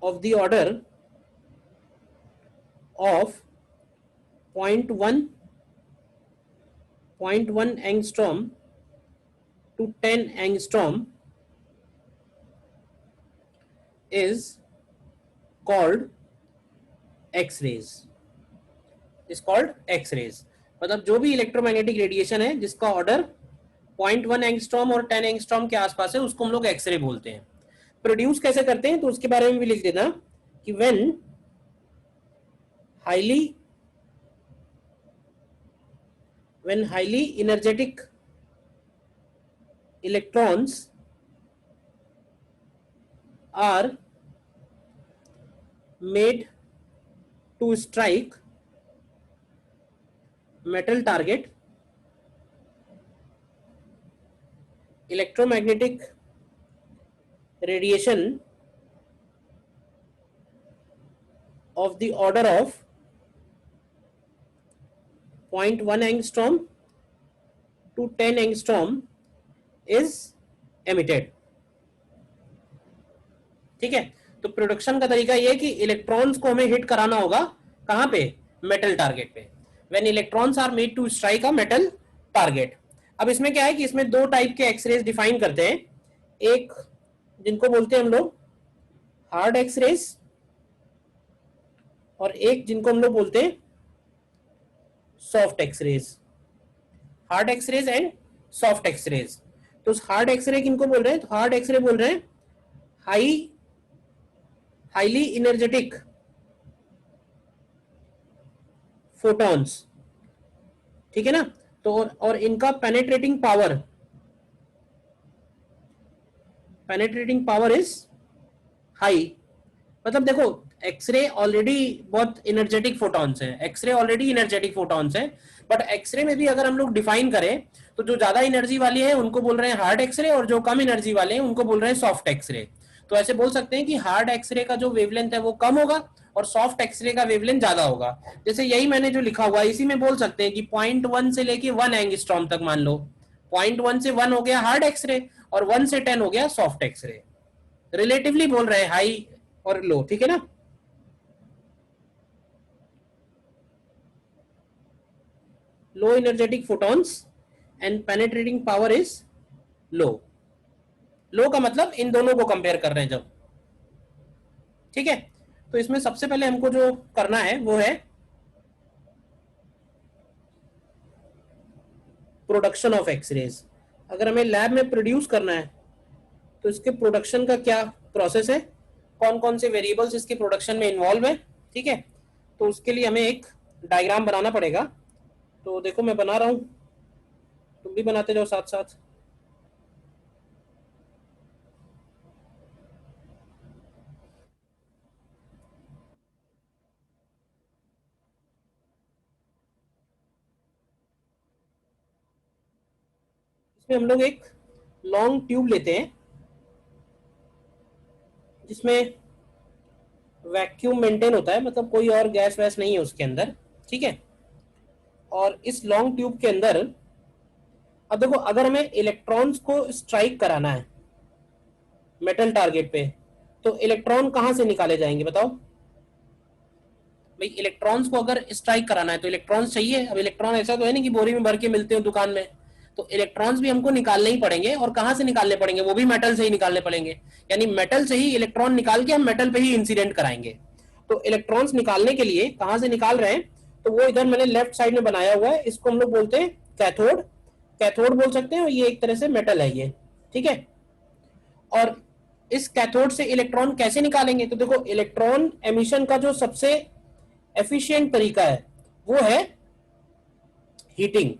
of the order of 0.1 angstrom to 10 angstrom is called X-rays, is called X-rays। मतलब जो भी इलेक्ट्रोमैग्नेटिक रेडिएशन है जिसका ऑर्डर 0.1 एंगस्ट्रॉम और 10 एंगस्ट्रॉम के आसपास है, उसको हम लोग एक्सरे बोलते हैं। प्रोड्यूस कैसे करते हैं तो उसके बारे में भी लिख देना कि when highly energetic electrons are made to strike metal target, electromagnetic radiation of the order of 0.1 angstrom to 10 angstrom is emitted। ठीक है, तो प्रोडक्शन का तरीका यह है कि इलेक्ट्रॉन्स को हमें हिट कराना होगा, कहां पे, मेटल टारगेट पे। When electrons are made to strike a metal target. अब इसमें क्या है कि इसमें दो टाइप के एक्सरेज डिफाइन करते हैं, एक जिनको बोलते हैं हम लोग हार्ड एक्सरेज, और एक जिनको हम लोग बोलते हैं soft X-rays. Hard X-rays and soft X-rays. तो हार्ड एक्सरे किनको बोल रहे हैं, तो हार्ड एक्सरे बोल रहे हैं हाईली इनर्जेटिक फोटॉन्स। ठीक है ना? तो और इनका पेनेट्रेटिंग पावर इज हाई। मतलब देखो, एक्सरे ऑलरेडी बहुत इनर्जेटिक फोटॉन्स है, एक्सरे ऑलरेडी इनर्जेटिक फोटॉन्स है, बट एक्सरे में भी अगर हम लोग डिफाइन करें तो जो ज्यादा एनर्जी वाली है उनको बोल रहे हैं हार्ड एक्सरे, और जो कम एनर्जी वाले हैं उनको बोल रहे हैं सॉफ्ट एक्सरे। तो ऐसे बोल सकते हैं कि हार्ड एक्सरे का जो वेवलेंथ है वो कम होगा और सॉफ्ट एक्सरे का वेवलेंथ ज्यादा होगा। जैसे यही मैंने जो लिखा हुआ है इसी में बोल सकते हैं कि 0.1 से लेके 1 एंगस्ट्रॉम तक मान लो, 0.1 से 1 हो गया हार्ड एक्सरे और 1 से 10 हो गया सॉफ्ट एक्सरे। रिलेटिवली बोल रहे हैं हाई और लो। ठीक है ना? Low energetic photons and penetrating power is low. Low का मतलब इन दोनों को कंपेयर कर रहे हैं जब। ठीक है, तो इसमें सबसे पहले हमको जो करना है वो है प्रोडक्शन ऑफ एक्सरेज। अगर हमें लैब में प्रोड्यूस करना है तो इसके प्रोडक्शन का क्या प्रोसेस है, कौन कौन से वेरिएबल्स इसके प्रोडक्शन में इन्वॉल्व है। ठीक है, तो उसके लिए हमें एक डायग्राम बनाना पड़ेगा। तो देखो मैं बना रहा हूं, तुम भी बनाते जाओ साथ साथ। इसमें हम लोग एक लॉन्ग ट्यूब लेते हैं जिसमें वैक्यूम मेंटेन होता है, मतलब कोई और गैस वैस नहीं है उसके अंदर, ठीक है। और इस लॉन्ग ट्यूब के अंदर अब देखो, अगर हमें इलेक्ट्रॉन्स को स्ट्राइक कराना है मेटल टारगेट पे, तो इलेक्ट्रॉन कहां से निकाले जाएंगे बताओ भाई। इलेक्ट्रॉन्स को अगर स्ट्राइक कराना है तो इलेक्ट्रॉन्स चाहिए। अब इलेक्ट्रॉन ऐसा तो है नहीं कि बोरी में भर के मिलते हो दुकान में, तो इलेक्ट्रॉन्स भी हमको निकालने ही पड़ेंगे। और कहां से निकालने पड़ेंगे, वो भी मेटल से ही निकालने पड़ेंगे। यानी मेटल से ही इलेक्ट्रॉन निकाल के हम मेटल पे ही इंसिडेंट कराएंगे। तो इलेक्ट्रॉन्स निकालने के लिए कहां से निकाल रहे हैं, तो वो इधर मैंने लेफ्ट साइड में बनाया हुआ है, इसको हम लोग बोलते हैं कैथोड। कैथोड बोल सकते हैं, और ये एक तरह से मेटल है ये, ठीक है। और इस कैथोड से इलेक्ट्रॉन कैसे निकालेंगे, तो देखो इलेक्ट्रॉन एमिशन का जो सबसे एफिशिएंट तरीका है वो है हीटिंग।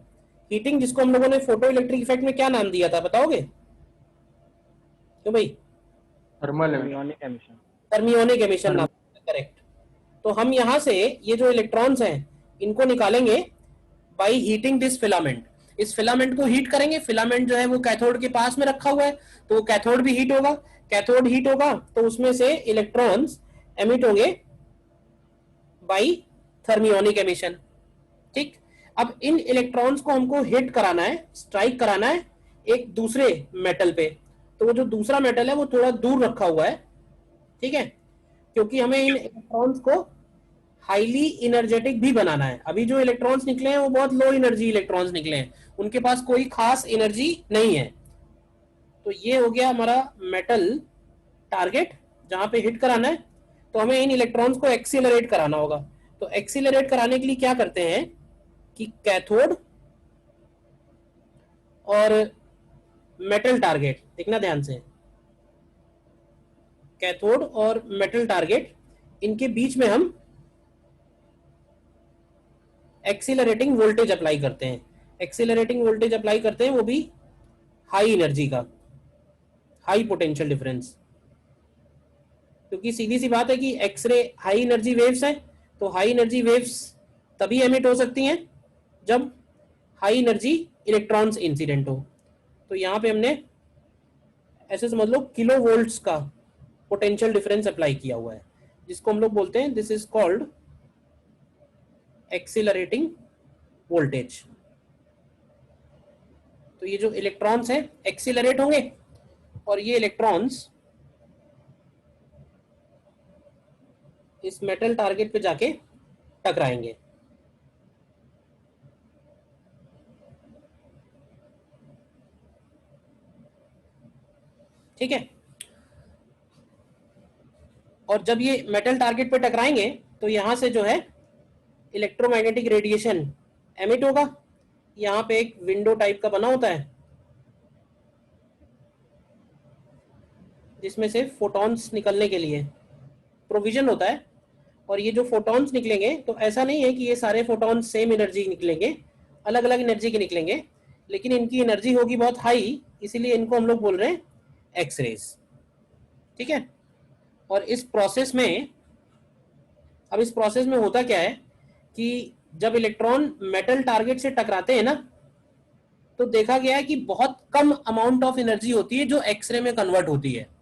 हीटिंग जिसको हम लोगों ने फोटो इलेक्ट्रिक इफेक्ट में क्या नाम दिया था बताओगे क्यों भाई? थर्मल है। fermionic emission. थर्मियोनिक एमिशन नाम, करेक्ट। तो हम यहाँ से ये जो इलेक्ट्रॉन्स हैं इनको निकालेंगे बाई हीटिंग दिस फिलामेंट। इस फिलामेंट को हीट करेंगे। फिलामेंट जो है वो कैथोड के पास में रखा हुआ है, तो वो कैथोड भी हीट होगा। कैथोड हीट होगा तो उसमें से इलेक्ट्रॉन्स एमिट होंगे बाई थर्मियोनिक एमिशन, ठीक। अब इन इलेक्ट्रॉन्स को हमको हिट कराना है, स्ट्राइक कराना है एक दूसरे मेटल पे। तो वो जो दूसरा मेटल है वो थोड़ा दूर रखा हुआ है, ठीक है, क्योंकि हमें इन इलेक्ट्रॉन्स को हाईली एनर्जेटिक भी बनाना है। अभी जो इलेक्ट्रॉन्स निकले हैं वो बहुत लो एनर्जी इलेक्ट्रॉन्स निकले हैं, उनके पास कोई खास एनर्जी नहीं है। तो ये हो गया हमारा मेटल टारगेट जहां पे हिट कराना है। तो हमें इन इलेक्ट्रॉन्स को एक्सीलरेट कराना होगा। तो एक्सीलरेट कराने के लिए क्या करते हैं कि कैथोड और मेटल टारगेट, देखना ध्यान से, कैथोड और मेटल टारगेट इनके बीच में हम एक्सीलरेटिंग वोल्टेज अप्लाई करते हैं। एक्सीलरेटिंग वोल्टेज अप्लाई करते हैं वो भी हाई एनर्जी का, हाई पोटेंशियल डिफरेंस। क्योंकि सीधी सी बात है कि एक्सरे हाई एनर्जी वेव्स है, तो हाई एनर्जी वेव्स तभी एमिट हो सकती हैं जब हाई एनर्जी इलेक्ट्रॉन्स इंसिडेंट हो। तो यहाँ पे हमने ऐसे समझ लो किलो वोल्ट्स का पोटेंशियल डिफरेंस अप्लाई किया हुआ है, जिसको हम लोग बोलते हैं this is called accelerating voltage. तो ये जो इलेक्ट्रॉन्स हैं एक्सीलरेट होंगे और ये इलेक्ट्रॉन्स इस मेटल टारगेट पे जाके टकराएंगे। ठीक है। और जब ये मेटल टारगेट पे टकराएंगे तो यहां से जो है इलेक्ट्रोमैग्नेटिक रेडिएशन एमिट होगा। यहाँ पे एक विंडो टाइप का बना होता है जिसमें से फोटॉन्स निकलने के लिए प्रोविजन होता है। और ये जो फोटॉन्स निकलेंगे तो ऐसा नहीं है कि ये सारे फोटॉन्स सेम एनर्जी निकलेंगे, अलग अलग एनर्जी के निकलेंगे, लेकिन इनकी एनर्जी होगी बहुत हाई, इसीलिए इनको हम लोग बोल रहे हैं एक्सरेज। ठीक है। और इस प्रोसेस में, अब इस प्रोसेस में होता क्या है कि जब इलेक्ट्रॉन मेटल टारगेट से टकराते हैं ना, तो देखा गया है कि बहुत कम अमाउंट ऑफ एनर्जी होती है जो एक्सरे में कन्वर्ट होती है।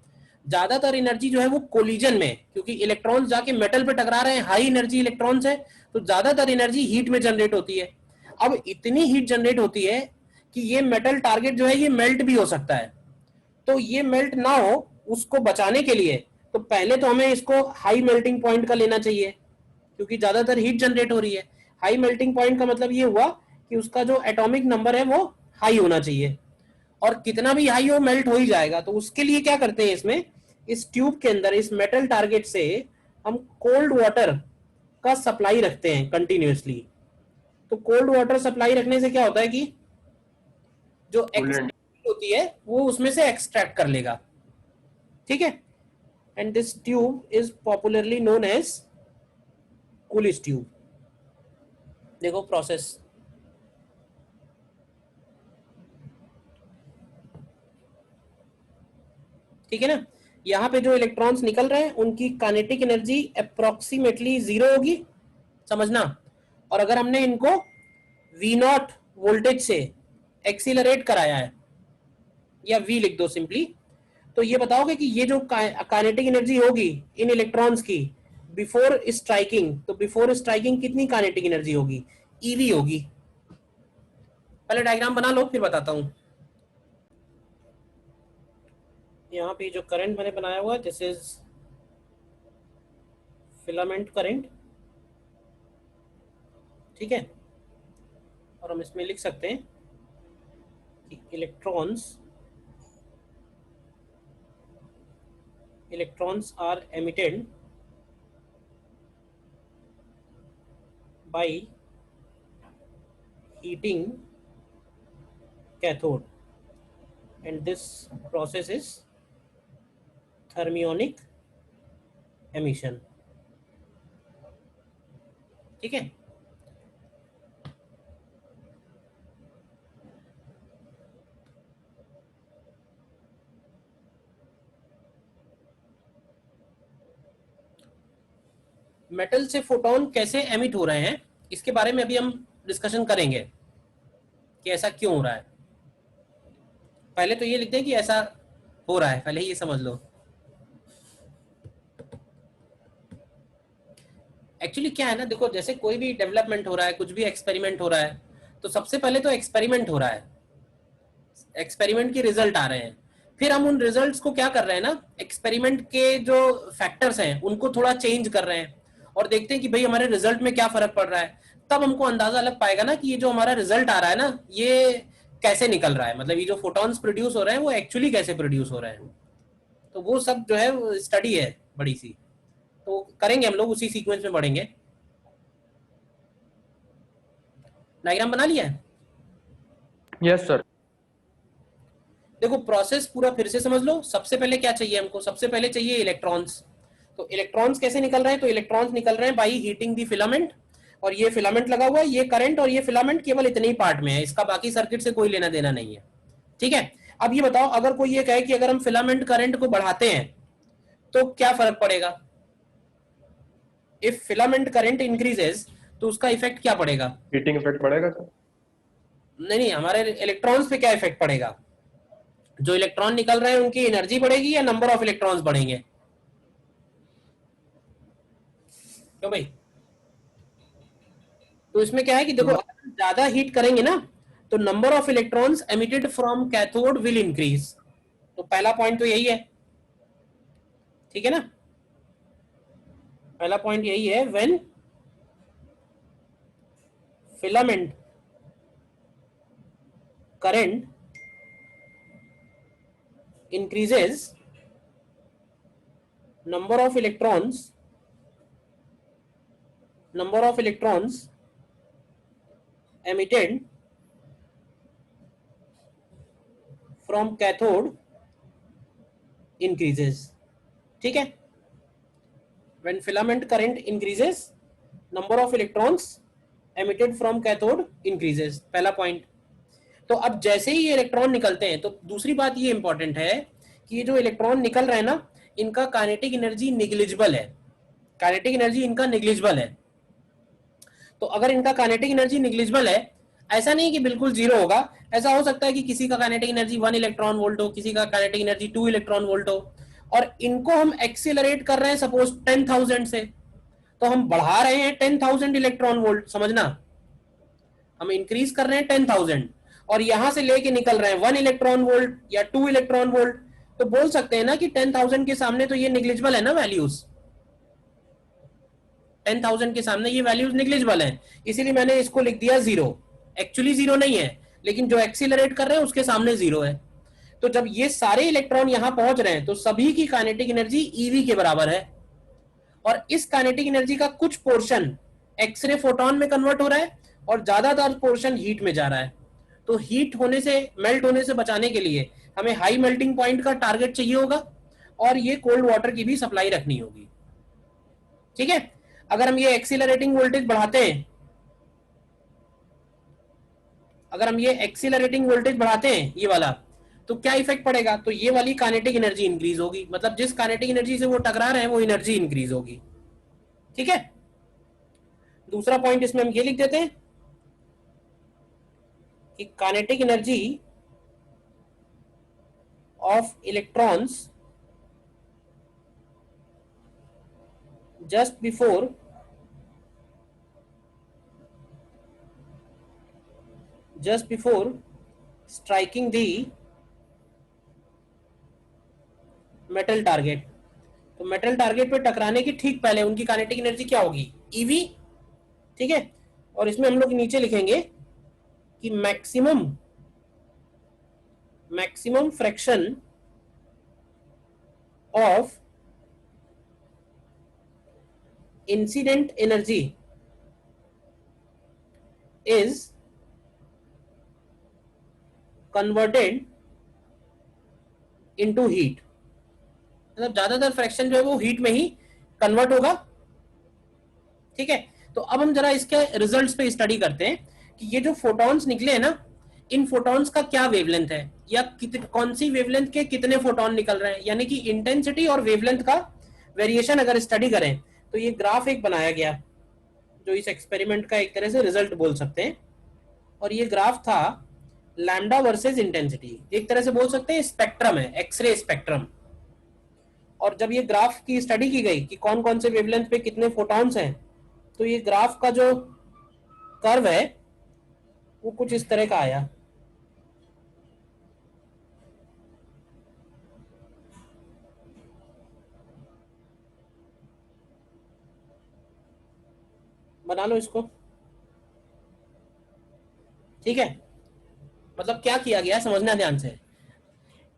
ज्यादातर एनर्जी जो है वो कोलिजन में, क्योंकि इलेक्ट्रॉन्स जाके मेटल पे टकरा रहे हैं, हाई एनर्जी इलेक्ट्रॉन्स है, तो ज्यादातर एनर्जी हीट में जनरेट होती है। अब इतनी हीट जनरेट होती है कि ये मेटल टारगेट जो है ये मेल्ट भी हो सकता है। तो ये मेल्ट ना हो, उसको बचाने के लिए तो पहले तो हमें इसको हाई मेल्टिंग पॉइंट का लेना चाहिए, क्योंकि ज्यादातर हीट जनरेट हो रही है। हाई मेल्टिंग पॉइंट का मतलब ये हुआ कि उसका जो एटॉमिक नंबर है वो हाई होना चाहिए, और कितना भी हाई हो मेल्ट हो ही जाएगा। तो उसके लिए क्या करते हैं, इसमें इस ट्यूब के अंदर इस मेटल टारगेट से हम कोल्ड वाटर का सप्लाई रखते हैं कंटिन्यूअसली। तो कोल्ड वाटर सप्लाई रखने से क्या होता है कि जो एक्सट्रैक्ट होती है वो उसमें से एक्सट्रैक्ट कर लेगा। ठीक है। And this tube is popularly known as Coolidge tube. देखो प्रोसेस, ठीक है ना। यहां पे जो इलेक्ट्रॉन्स निकल रहे हैं उनकी काइनेटिक एनर्जी अप्रोक्सीमेटली 0 होगी, समझना। और अगर हमने इनको V0 वोल्टेज से एक्सीलरेट कराया है या V लिख दो सिंपली। तो ये बताओगे कि ये जो काइनेटिक एनर्जी होगी इन इलेक्ट्रॉन्स की बिफोर स्ट्राइकिंग, तो बिफोर स्ट्राइकिंग कितनी काइनेटिक एनर्जी होगी? ईवी होगी। पहले डायग्राम बना लो फिर बताता हूं। यहाँ पे जो करंट मैंने बनाया हुआ दिस इज फिलामेंट करंट, ठीक है। और हम इसमें लिख सकते हैं कि electrons are emitted by heating cathode and this process is thermionic emission, ठीक है। मेटल से फोटोन कैसे एमिट हो रहे हैं इसके बारे में अभी हम डिस्कशन करेंगे कि ऐसा क्यों हो रहा है। पहले तो ये लिखते हैं कि ऐसा हो रहा है, पहले ये समझ लो। एक्चुअली क्या है ना, देखो जैसे कोई भी डेवलपमेंट हो रहा है, कुछ भी एक्सपेरिमेंट हो रहा है, तो सबसे पहले तो एक्सपेरिमेंट हो रहा है, एक्सपेरिमेंट के रिजल्ट आ रहे हैं, फिर हम उन रिजल्ट्स को क्या कर रहे हैं ना, एक्सपेरिमेंट के जो फैक्टर्स हैं उनको थोड़ा चेंज कर रहे हैं और देखते हैं कि भाई हमारे रिजल्ट में क्या फर्क पड़ रहा है। तब हमको अंदाजा लग पाएगा ना कि ये जो हमारा रिजल्ट आ रहा है ना ये कैसे निकल रहा है, मतलब ये जो फोटॉन्स प्रोड्यूस हो रहे हैं वो एक्चुअली कैसे प्रोड्यूस हो रहे हैं। तो वो सब जो है स्टडी है बड़ी सी, तो करेंगे हम लोग, उसी सीक्वेंस में बढ़ेंगे। डायग्राम बना लिया है? Yes sir. देखो प्रोसेस पूरा फिर से समझ लो। सबसे पहले क्या चाहिए हमको? सबसे पहले चाहिए इलेक्ट्रॉन्स। तो इलेक्ट्रॉन्स कैसे निकल रहे हैं? तो इलेक्ट्रॉन्स निकल रहे हैं बाई हीटिंग दी फिलामेंट, और ये फिलामेंट लगा हुआ है, ये करंट और ये फिलामेंट केवल इतने ही पार्ट में है, इसका बाकी सर्किट से कोई लेना देना नहीं है, ठीक है। अब ये बताओ, अगर कोई ये कहे कि अगर हम फिलामेंट करंट को बढ़ाते हैं तो क्या फर्क पड़ेगा? इफ फिलामेंट करंट इंक्रीजेस तो उसका इफेक्ट क्या पड़ेगा? हीटिंग इफेक्ट पड़ेगा सर? नहीं, हमारे इलेक्ट्रॉन्स पे क्या इफेक्ट पड़ेगा? जो इलेक्ट्रॉन निकल रहे हैं उनकी एनर्जी बढ़ेगी या नंबर ऑफ इलेक्ट्रॉन्स बढ़ेंगे? क्यों भाई? तो इसमें क्या है कि देखो अगर ज्यादा हीट करेंगे ना तो number of electrons emitted from cathode will increase. तो पहला पॉइंट तो यही है, ठीक है ना। पहला पॉइंट यही है, when filament current increases number of electrons emitted from cathode increases, ठीक है। when filament current increases number of electrons emitted from cathode increases, पहला पॉइंट। तो अब जैसे ही ये इलेक्ट्रॉन निकलते हैं, तो दूसरी बात ये इंपॉर्टेंट है कि ये जो इलेक्ट्रॉन निकल रहे हैं ना इनका काइनेटिक एनर्जी निग्लिजिबल है, काइनेटिक एनर्जी इनका निग्लिजिबल है। तो अगर इनका काइनेटिक एनर्जी निग्लिजिबल है, ऐसा नहीं कि बिल्कुल जीरो होगा, ऐसा हो सकता है कि किसी का काइनेटिक एनर्जी 1 इलेक्ट्रॉन वोल्ट हो, किसी का काइनेटिक एनर्जी 2 इलेक्ट्रॉन वोल्ट हो, और इनको हम एक्सीलरेट कर रहे हैं सपोज 10,000 से, तो हम बढ़ा रहे हैं 10,000 इलेक्ट्रॉन वोल्ट, समझना, हम इंक्रीज कर रहे हैं 10,000 और यहां से लेके निकल रहे हैं 1 इलेक्ट्रॉन वोल्ट या 2 इलेक्ट्रॉन वोल्ट, तो बोल सकते हैं ना कि 10,000 के सामने तो ये निग्लिजिबल है ना वैल्यूज, 10,000 के सामने ये वैल्यूज निग्लिजिबल हैं, इसीलिए मैंने इसको लिख दिया जीरो। एक्चुअली जीरो नहीं है, लेकिन जो एक्सीलरेट कर रहे हैं उसके सामने जीरो है। तो जब ये सारे इलेक्ट्रॉन यहां पहुंच रहे हैं तो सभी की काइनेटिक एनर्जी ईवी के बराबर है, और इस काइनेटिक एनर्जी का कुछ पोर्शन एक्सरे फोटोन में कन्वर्ट हो रहा है और ज्यादातर पोर्शन हीट में जा रहा है। तो हीट होने से, मेल्ट होने से बचाने के लिए हमें हाई मेल्टिंग पॉइंट का टारगेट चाहिए होगा और ये कोल्ड वाटर की भी सप्लाई रखनी होगी, ठीक है। अगर हम ये एक्सीलरेटिंग वोल्टेज बढ़ाते हैं, अगर हम ये एक्सीलरेटिंग वोल्टेज बढ़ाते हैं ये वाला, तो क्या इफेक्ट पड़ेगा? तो ये वाली काइनेटिक एनर्जी इंक्रीज होगी, मतलब जिस काइनेटिक एनर्जी से वो टकरा रहे हैं वो एनर्जी इंक्रीज होगी, ठीक है। दूसरा पॉइंट इसमें हम ये लिख देते हैं कि kinetic energy of electrons just before striking the metal target. तो मेटल टारगेट पे टकराने के ठीक पहले उनकी काइनेटिक एनर्जी क्या होगी, ईवी। ठीक है, और इसमें हम लोग नीचे लिखेंगे कि maximum fraction of incident energy is converted into heat. मतलब ज्यादातर फ्रैक्शन जो है वो हीट में ही कन्वर्ट होगा। ठीक है, तो अब हम जरा इसके रिजल्ट्स पे स्टडी करते हैं कि ये जो फोटॉन्स निकले हैं ना, इन फोटॉन्स का क्या वेवलेंथ है, या कौन सी वेवलेंथ के कितने फोटॉन निकल रहे हैं, यानी कि इंटेंसिटी और वेवलेंथ का वेरिएशन अगर स्टडी करें तो ये ग्राफ एक बनाया गया जो इस एक्सपेरिमेंट का एक तरह से रिजल्ट बोल सकते हैं। और ये ग्राफ था लैम्डा वर्सेस इंटेंसिटी, एक तरह से बोल सकते हैं स्पेक्ट्रम है, एक्सरे स्पेक्ट्रम। और जब ये ग्राफ की स्टडी की गई कि कौन कौन से वेवलेंथ पे कितने फोटॉन्स हैं, तो ये ग्राफ का जो कर्व है वो कुछ इस तरह का आया। बना लो इसको। ठीक है, मतलब क्या किया गया समझना ध्यान से।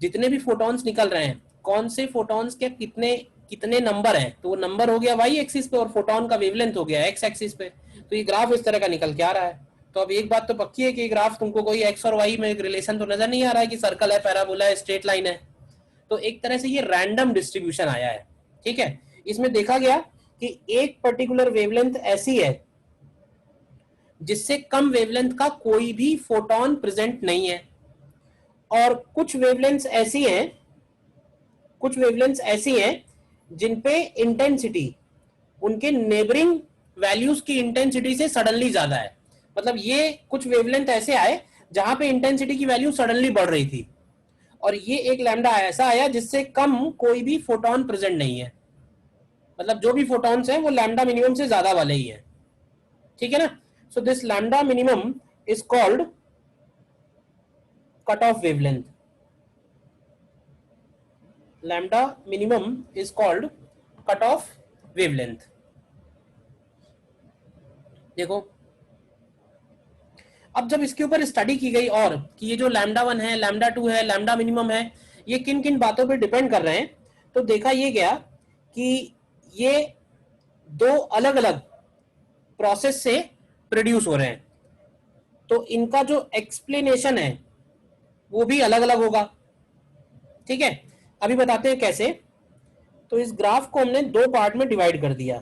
जितने भी फोटॉन्स निकल रहे हैं, कौन से फोटॉन्स के कितने कितने नंबर हैं, तो वो नंबर हो गया वाई एक्सिस पे और फोटॉन का वेवलेंथ हो गया एक्स एक्सिस पे। तो ये ग्राफ इस तरह का निकल के आ रहा है। तो अब एक बात तो पक्की है कि ग्राफ तुमको कोई एक्स और वाई में एक रिलेशन तो नजर नहीं आ रहा है कि सर्कल है, पैराबोला है, स्ट्रेट लाइन है। तो एक तरह से ये रैंडम डिस्ट्रीब्यूशन आया है। ठीक है, इसमें देखा गया कि एक पर्टिकुलर वेवलेंथ ऐसी है जिससे कम वेवलेंथ का कोई भी फोटोन प्रेजेंट नहीं है, और कुछ वेवलेंथ्स ऐसी हैं जिन पे इंटेंसिटी उनके नेबरिंग वैल्यूज की इंटेंसिटी से सडनली ज्यादा है। मतलब ये कुछ वेवलेंथ ऐसे आए जहां पे इंटेंसिटी की वैल्यू सडनली बढ़ रही थी, और ये एक लैम्डा ऐसा आया जिससे कम कोई भी फोटोन प्रेजेंट नहीं है। मतलब जो भी फोटॉन्स हैं वो लैम्डा मिनिमम से ज्यादा वाले ही है। ठीक है ना। So this lambda minimum is called cut off wavelength. Lambda minimum is called cut off wavelength. देखो, अब जब इसके ऊपर स्टडी की गई और कि ये जो लैम्डा 1 है, लैम्डा 2 है, लैम्डा मिनिमम है, ये किन किन बातों पे डिपेंड कर रहे हैं, तो देखा ये गया कि ये दो अलग अलग प्रोसेस से प्रोड्यूस हो रहे हैं। तो इनका जो एक्सप्लेनेशन है वो भी अलग अलग होगा। ठीक है, अभी बताते हैं कैसे। तो इस ग्राफ को हमने दो पार्ट में डिवाइड कर दिया।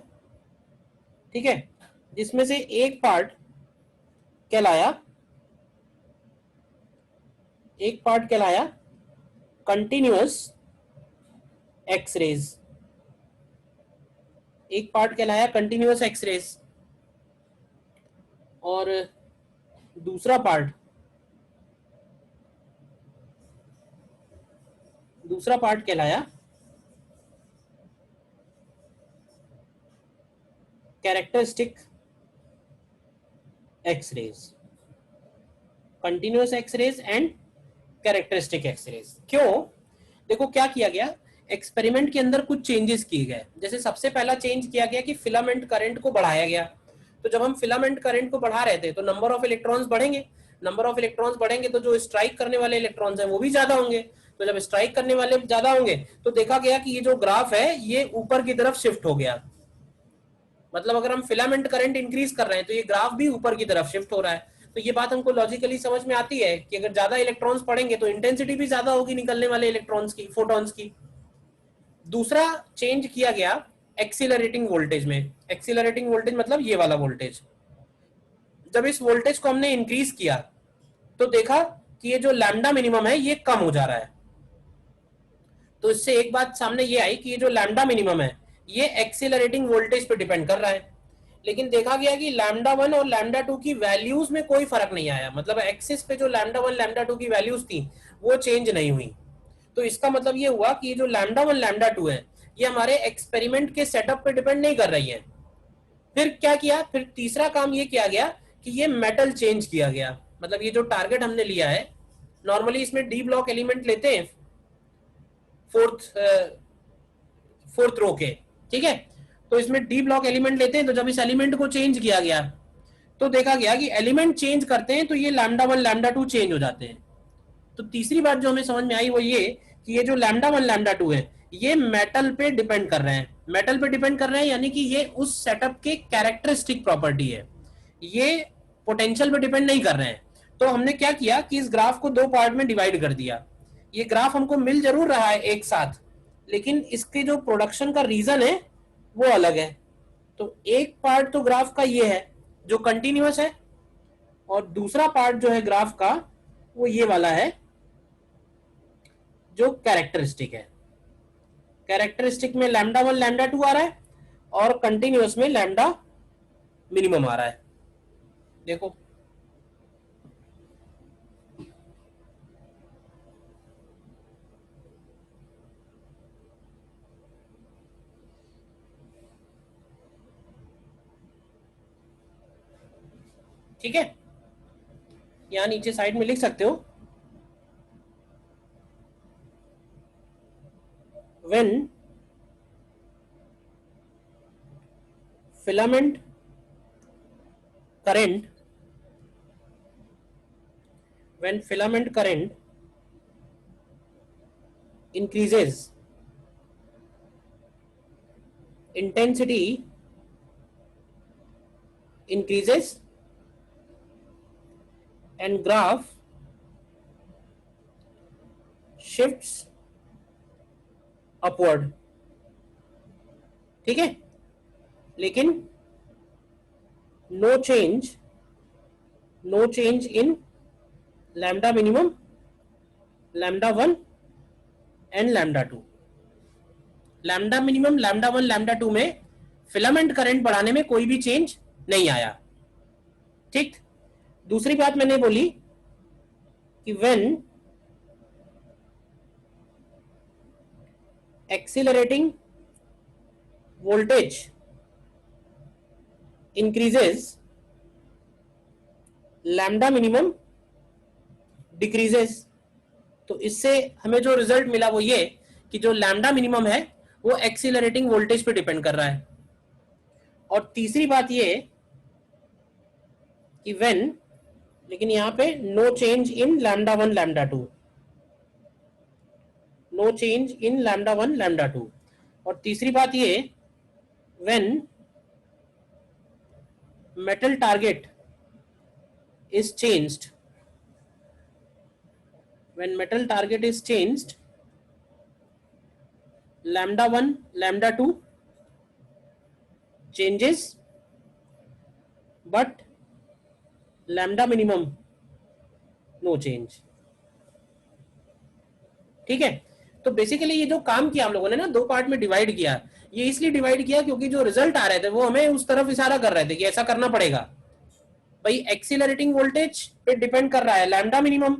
ठीक है, जिसमें से एक पार्ट कहलाया कंटिन्यूअस एक्सरेज, एक पार्ट कहलाया कंटिन्यूअस एक्सरेज, और दूसरा पार्ट कहलाया characteristic X-rays, continuous X-rays and characteristic X-rays. क्यों? देखो क्या किया गया, एक्सपेरिमेंट के अंदर कुछ चेंजेस किए गए। जैसे सबसे पहला चेंज किया गया कि फिलामेंट करंट को बढ़ाया गया। तो जब हम फिलामेंट करंट को बढ़ा रहे थे तो नंबर ऑफ इलेक्ट्रॉन्स बढ़ेंगे, नंबर ऑफ इलेक्ट्रॉन्स बढ़ेंगे तो जो स्ट्राइक करने वाले इलेक्ट्रॉन्स हैं वो भी ज्यादा होंगे। तो जब स्ट्राइक करने वाले ज्यादा होंगे तो देखा गया कि ये जो ग्राफ है ये ऊपर की तरफ शिफ्ट हो गया। मतलब अगर हम फिलामेंट करंट इंक्रीज कर रहे हैं तो ये ग्राफ भी ऊपर की तरफ शिफ्ट हो रहा है। तो ये बात हमको लॉजिकली समझ में आती है कि अगर ज्यादा इलेक्ट्रॉन्स पढ़ेंगे तो इंटेंसिटी भी ज्यादा होगी निकलने वाले इलेक्ट्रॉन्स की, फोटॉन्स की। दूसरा चेंज किया गया एक्सीलरेटिंग वोल्टेज में। एक्सीलरेटिंग वोल्टेज मतलब ये वाला वोल्टेज। जब इस वोल्टेज को हमने इंक्रीज किया तो देखा कि ये जो लैम्डा मिनिमम है ये कम हो जा रहा है। तो इससे एक बात सामने ये आई कि ये जो लैम्डा मिनिमम है ये एक्सीलरेटिंग वोल्टेज पे डिपेंड कर रहा है। लेकिन देखा गया कि लैम्डा 1 और लैम्डा 2 की वैल्यूज में कोई फर्क नहीं आया। मतलब एक्सिस पे जो लैम्डा 1 लैम्डा 2 की वैल्यूज थी वो चेंज नहीं हुई। तो इसका मतलब ये हुआ कि ये जो लैम्डा 1 लैम्डा 2 है ये हमारे एक्सपेरिमेंट के सेटअप पे डिपेंड नहीं कर रही है। फिर क्या किया, फिर तीसरा काम ये किया गया कि ये मेटल चेंज किया गया। मतलब ये जो टारगेट हमने लिया है, नॉर्मली इसमें डी ब्लॉक एलिमेंट लेते हैं फोर्थ रो के, ठीक है। तो इसमें डी ब्लॉक एलिमेंट लेते हैं, तो जब इस एलिमेंट को चेंज किया गया तो देखा गया कि एलिमेंट चेंज करते हैं तो ये लैम्डा 1 लैम्डा 2 चेंज हो जाते हैं। तो तीसरी बात जो हमें समझ में आई वो ये कि ये जो लैम्डा 1 लैम्डा 2 है ये मेटल पे डिपेंड कर रहे हैं। मेटल पे डिपेंड कर रहे हैं यानी कि ये उस सेटअप के कैरेक्टरिस्टिक प्रॉपर्टी है, ये पोटेंशियल पे डिपेंड नहीं कर रहे हैं। तो हमने क्या किया कि इस ग्राफ को दो पार्ट में डिवाइड कर दिया। ये ग्राफ हमको मिल जरूर रहा है एक साथ, लेकिन इसके जो प्रोडक्शन का रीजन है वो अलग है। तो एक पार्ट तो ग्राफ का ये है जो कंटिन्यूअस है, और दूसरा पार्ट जो है ग्राफ का वो ये वाला है जो कैरेक्टरिस्टिक है। कैरेक्टरिस्टिक में लैम्डा 1 लैम्डा 2 आ रहा है और कंटिन्यूअस में लैम्डा मिनिमम आ रहा है। देखो ठीक है, यहां नीचे साइड में लिख सकते हो when filament current increases, intensity increases and graph shifts upward, ठीक है। लेकिन no change in lambda minimum, lambda 1 and lambda 2। Lambda minimum, lambda 1 lambda 2 में फिलामेंट करंट बढ़ाने में कोई भी चेंज नहीं आया, ठीक। दूसरी बात मैंने बोली कि when accelerating voltage increases, lambda minimum decreases। तो इससे हमें जो रिजल्ट मिला वो ये कि जो लैम्डा मिनिमम है वो एक्सीलरेटिंग वोल्टेज पे डिपेंड कर रहा है। और तीसरी बात ये कि व्हेन, लेकिन यहां पे no change in lambda 1 lambda 2, no change in lambda 1 lambda 2। और तीसरी बात ये when metal target is changed, when metal target is changed lambda 1 lambda 2 changes but lambda minimum no change, ठीक है। तो बेसिकली ये जो काम किया हम लोगों ने ना दो पार्ट में डिवाइड किया, ये इसलिए डिवाइड किया क्योंकि जो रिजल्ट आ रहे थे वो हमें उस तरफ इशारा कर रहे थे कि ऐसा करना पड़ेगा। भाई एक्सीलरेटिंग वोल्टेज पे डिपेंड कर रहा है लैम्डा मिनिमम,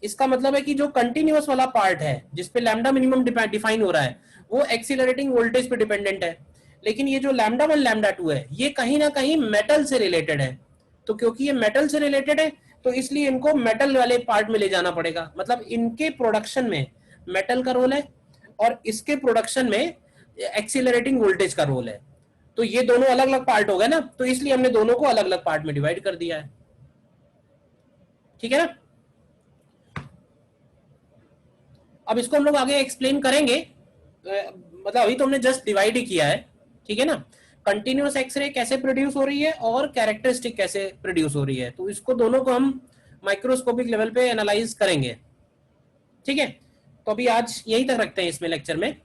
इसका मतलब है कि जो कंटिन्यूअस वाला पार्ट है जिसपे लैम्डा मिनिमम डिफाइन हो रहा है वो एक्सीलरेटिंग वोल्टेज पे डिपेंडेंट है। लेकिन ये जो लैम्डा 1 लैम्डा 2 है ये कहीं ना कहीं मेटल से रिलेटेड है। तो क्योंकि ये मेटल से रिलेटेड है तो इसलिए इनको मेटल वाले पार्ट में ले जाना पड़ेगा। मतलब इनके प्रोडक्शन में मेटल का रोल है और इसके प्रोडक्शन में एक्सीलरेटिंग वोल्टेज का रोल है। तो ये दोनों अलग अलग पार्ट हो गए ना, तो इसलिए हमने दोनों को अलग अलग पार्ट में डिवाइड कर दिया है, ठीक है ना। अब इसको हम लोग आगे एक्सप्लेन करेंगे, मतलब अभी तो हमने जस्ट डिवाइड ही किया है, ठीक है ना। कंटिन्यूअस एक्सरे कैसे प्रोड्यूस हो रही है और कैरेक्टरिस्टिक कैसे प्रोड्यूस हो रही है, तो इसको दोनों को हम माइक्रोस्कोपिक लेवल पे एनालाइज करेंगे, ठीक है। तो अभी आज यहीं तक रखते हैं इसमें लेक्चर में।